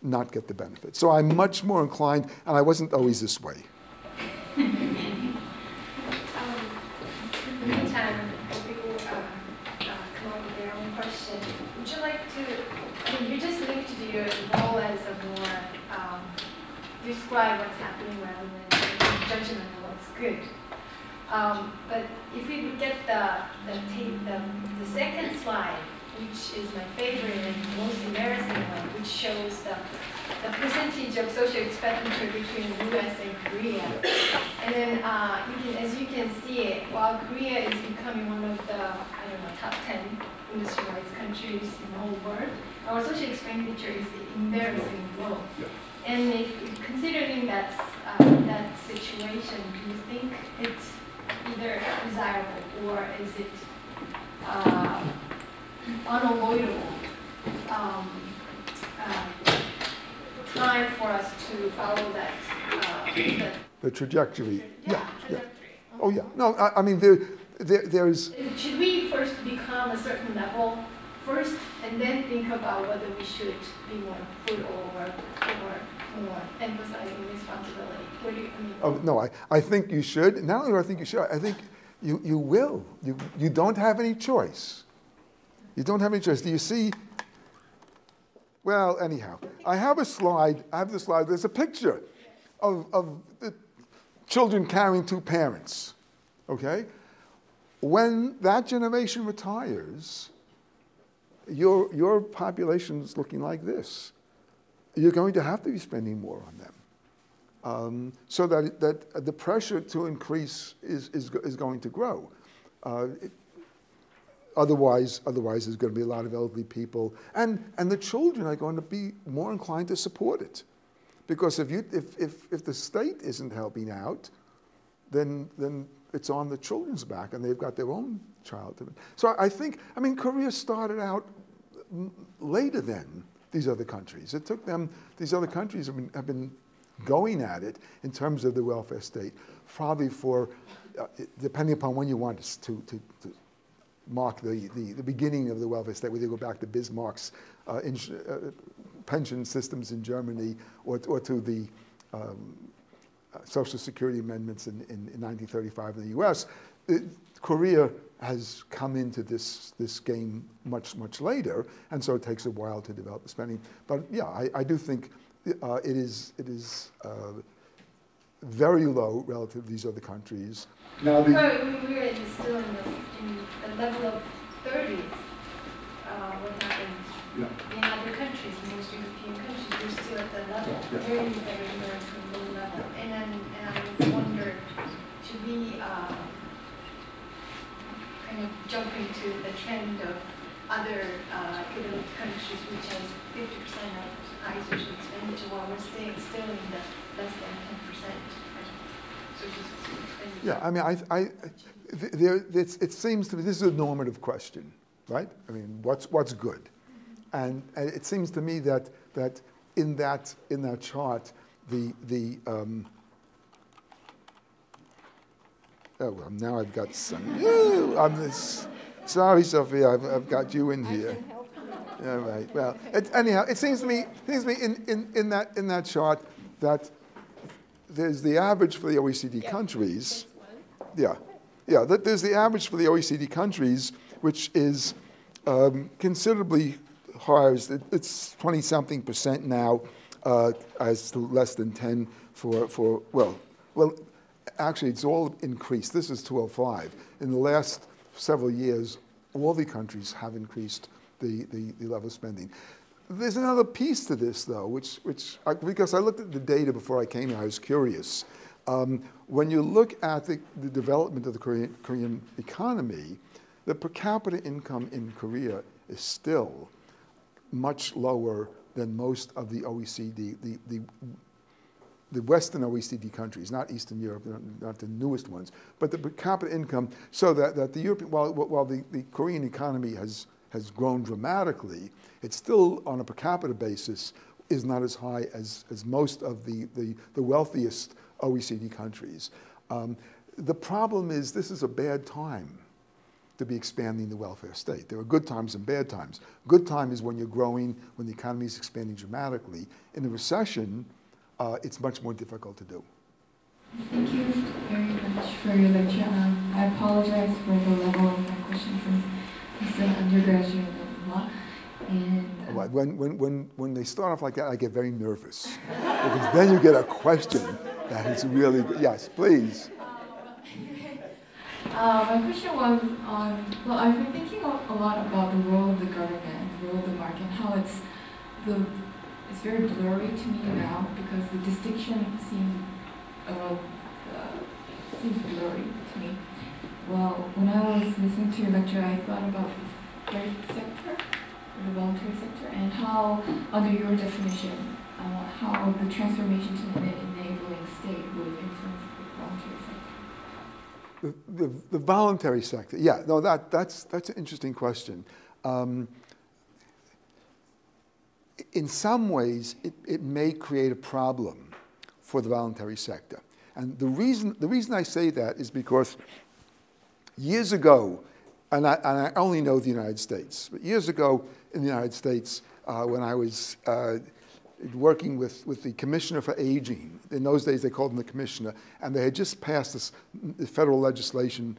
not get the benefit. So I'm much more inclined, and I wasn't always this way. In the meantime, people come up with their own question. Would you like to, I mean, you just linked to your role as a more, describe what's happening rather than judgment of what's good. But if we look at the second slide, which is my favorite and most embarrassing one, which shows the percentage of social expenditure between the US and Korea. And then as you can see, while Korea is becoming one of the, top 10 industrialized countries in the whole world, our social expenditure is embarrassingly low. And if considering that situation, do you think it's either desirable or is it unavoidable time for us to follow that the trajectory? Yeah. Oh yeah. No, I mean there's. Should we first become a certain level first, and then think about whether we should be more frugal or more emphasizing responsibility? What do you mean? Oh no, I think you should. Not only do I think you should, I think you will. You don't have any choice. You don't have any choice. Do you see? Well, anyhow, I have a slide. There's a picture of the children carrying two parents. Okay? When that generation retires, your population is looking like this. You're going to have to be spending more on them. So that the pressure to increase is going to grow. Otherwise, there's going to be a lot of elderly people, and the children are going to be more inclined to support it, because if the state isn't helping out, then it's on the children's back, and they've got their own child. So I mean, Korea started out later than these other countries. It took them. These other countries have been going at it in terms of the welfare state, probably for depending upon when you want to mark the beginning of the welfare state, whether you go back to Bismarck's pension systems in Germany or to the Social Security amendments in 1935 in the US. Korea has come into this game much later, and so it takes a while to develop the spending. But yeah, I do think it is very low relative to these other countries. Now we're still in the level of 30s. What happened in other countries, most European countries, we're still at the level, very low level. And I wonder, should we kind of jump into the trend of other developed countries, which has 50% of high social expenditure, while we're staying still in the less than 10% social expenditure? Yeah, I mean, it seems to me this is a normative question, right? I mean, what's good, and it seems to me that in that chart, oh well, now I've got some. Sorry, Sophia, I've got you in here. All right. Well, anyhow, it seems to me in that chart that there's the average for the OECD countries. Yeah, that there's the average for the OECD countries, which is considerably higher. It's 20-something% now, as to less than 10 for well. Actually, it's all increased. This is 205. In the last several years, all the countries have increased the level of spending. There's another piece to this, though, which because I looked at the data before I came here, I was curious. When you look at the development of the Korean economy, the per capita income in Korea is still much lower than most of the OECD, the Western OECD countries, not Eastern Europe, not the newest ones, but the per capita income, so that the European, while the Korean economy has grown dramatically, it's still on a per capita basis is not as high as most of the wealthiest OECD countries. The problem is this is a bad time to be expanding the welfare state. There are good times and bad times. Good time is when you're growing, when the economy is expanding dramatically. In a recession, it's much more difficult to do. Thank you very much for your lecture. I apologize for the level of my questions since I'm still an undergraduate in law. And when they start off like that, I get very nervous because then you get a question that is really good. Yes, please. My question was on, well, I've been thinking a lot about the role of the government, the role of the market, how it's very blurry to me now because the distinction seems blurry to me. Well, when I was listening to your lecture, I thought about the third sector, or the voluntary sector, and how, under your definition, how the transformation to an enabling state would influence the voluntary sector. The voluntary sector, yeah, no, that's an interesting question. In some ways, it may create a problem for the voluntary sector. And the reason I say that is because years ago, and I only know the United States, but years ago in the United States, when I was working with the Commissioner for Aging, in those days they called him the Commissioner, and they had just passed this federal legislation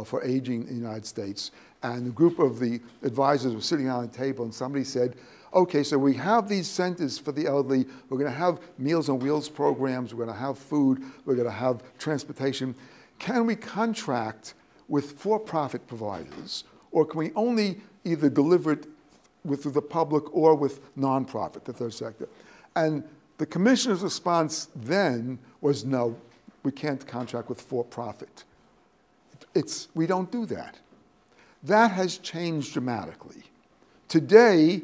for aging in the United States, and a group of the advisors were sitting on a table, and somebody said, okay, so we have these centers for the elderly, we're going to have Meals on Wheels programs, we're going to have food, we're going to have transportation. Can we contract with for-profit providers, or can we only either deliver it with the public or with nonprofit, the third sector? And the commissioner's response then was, no, we can't contract with for-profit. We don't do that. That has changed dramatically. Today,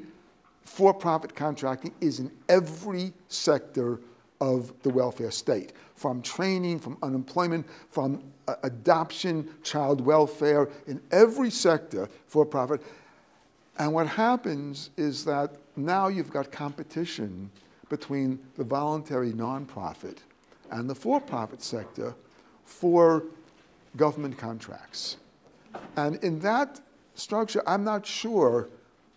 for-profit contracting is in every sector of the welfare state, from training, from unemployment, from adoption, child welfare, in every sector, for-profit. And what happens is that now you've got competition between the voluntary nonprofit and the for-profit sector for government contracts. And in that structure, I'm not sure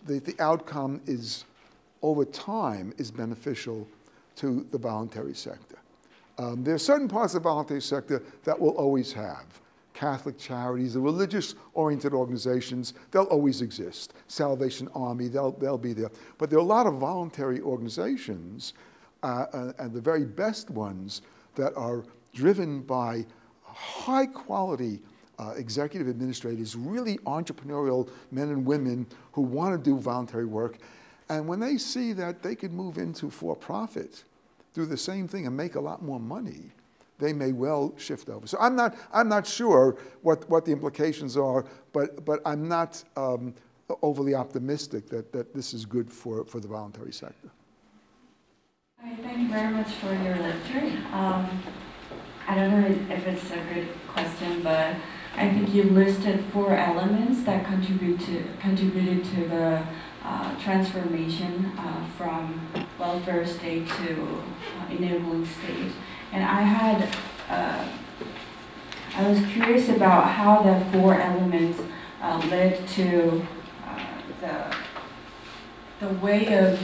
that the outcome is, over time, is beneficial to the voluntary sector. There are certain parts of the voluntary sector that will always have. Catholic charities, the religious-oriented organizations, they'll always exist. Salvation Army, they'll be there. But there are a lot of voluntary organizations, and the very best ones, that are driven by high-quality executive administrators, really entrepreneurial men and women who want to do voluntary work. And when they see that they could move into for-profit, do the same thing and make a lot more money, they may well shift over. So I'm not sure what the implications are, but I'm not overly optimistic that this is good for the voluntary sector. Thank you very much for your lecture. I don't know if it's a good question, but I think you listed 4 elements that contributed to the transformation from welfare state to enabling state. And I was curious about how the 4 elements led to the way of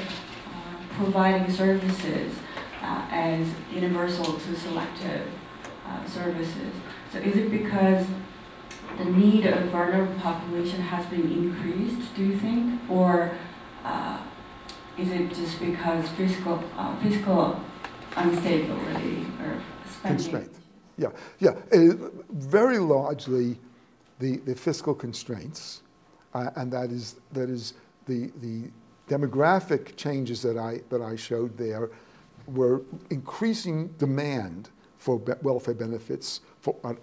providing services as universal to selective services. So is it because the need of vulnerable population has been increased, do you think? Or is it just because fiscal instability or spending? Constraint. Yeah. Very largely the fiscal constraints, and that is the demographic changes that I showed there were increasing demand for welfare benefits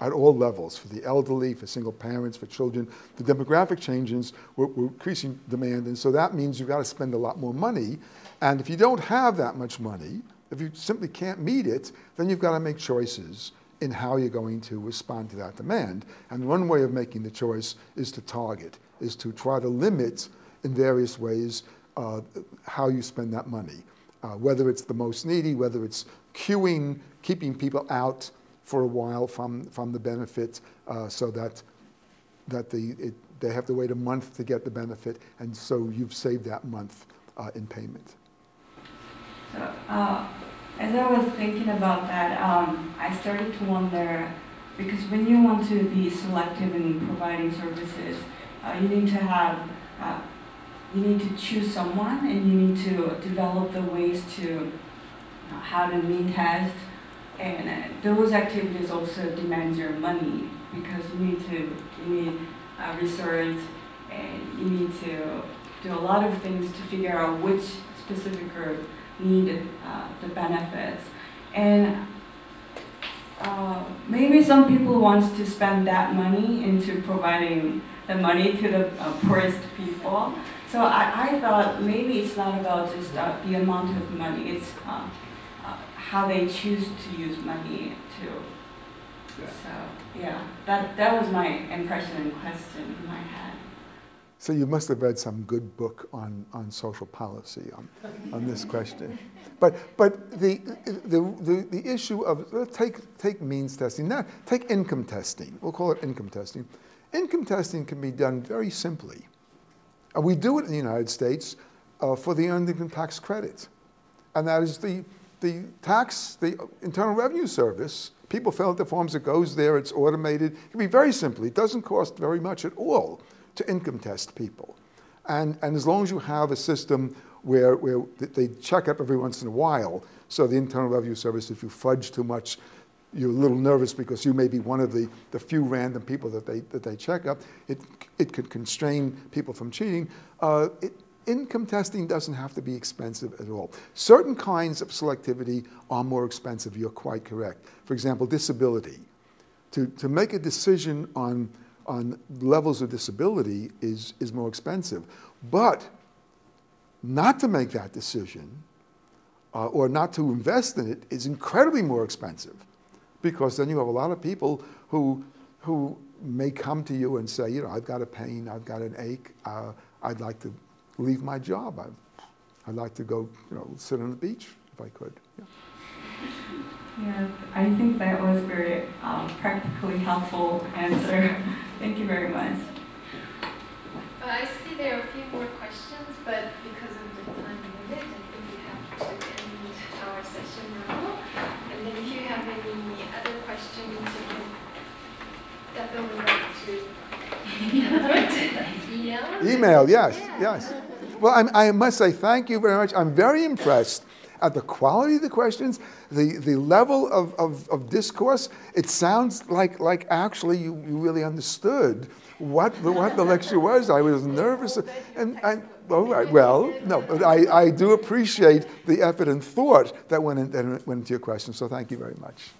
at all levels, for the elderly, for single parents, for children. The demographic changes were increasing demand, and so that means you've got to spend a lot more money. And if you don't have that much money, if you simply can't meet it, then you've got to make choices in how you're going to respond to that demand. And one way of making the choice is to target, is to try to limit in various ways how you spend that money. Whether it's the most needy, whether it's queuing, keeping people out for a while from the benefit so that they have to wait a month to get the benefit, and so you've saved that month in payment. So, as I was thinking about that, I started to wonder, because when you want to be selective in providing services, you need to have, you need to choose someone, and you need to develop the ways to how to mean test, and those activities also demand your money, because you need research, and you need to do a lot of things to figure out which specific group need the benefits. And maybe some people want to spend that money into providing the money to the poorest people. So I thought maybe it's not about just the amount of money, it's how they choose to use money too. Yeah. So yeah, that was my impression and question in my head. So you must have read some good book on social policy on this question. But the issue of, take means testing, now take income testing, we'll call it income testing. Income testing can be done very simply. We do it in the United States for the earned income tax credit. And that is the Internal Revenue Service. People fill out the forms, it goes there, it's automated. It can be very simple. It doesn't cost very much at all to income test people. And as long as you have a system where they check up every once in a while, so the Internal Revenue Service, if you fudge too much, you're a little nervous because you may be one of the few random people that they check up. It could constrain people from cheating. Income testing doesn't have to be expensive at all. Certain kinds of selectivity are more expensive, you're quite correct. For example, disability. To make a decision on levels of disability is more expensive. But not to make that decision or not to invest in it is incredibly more expensive, because then you have a lot of people who may come to you and say, you know, I've got a pain, I've got an ache, I'd like to leave my job. I'd like to go, you know, sit on the beach if I could. Yeah. Yeah, I think that was very practically helpful answer. Thank you very much. I see there are a few more questions, but because of the time limit, I think we have to end our session now. And then if you have any other questions, you can definitely write to email, yes, yeah. yes. Well, I must say thank you very much. I'm very impressed at the quality of the questions, the level of discourse. It sounds like actually you really understood what the lecture was. I was nervous, and I do appreciate the effort and thought that went into your questions. So thank you very much.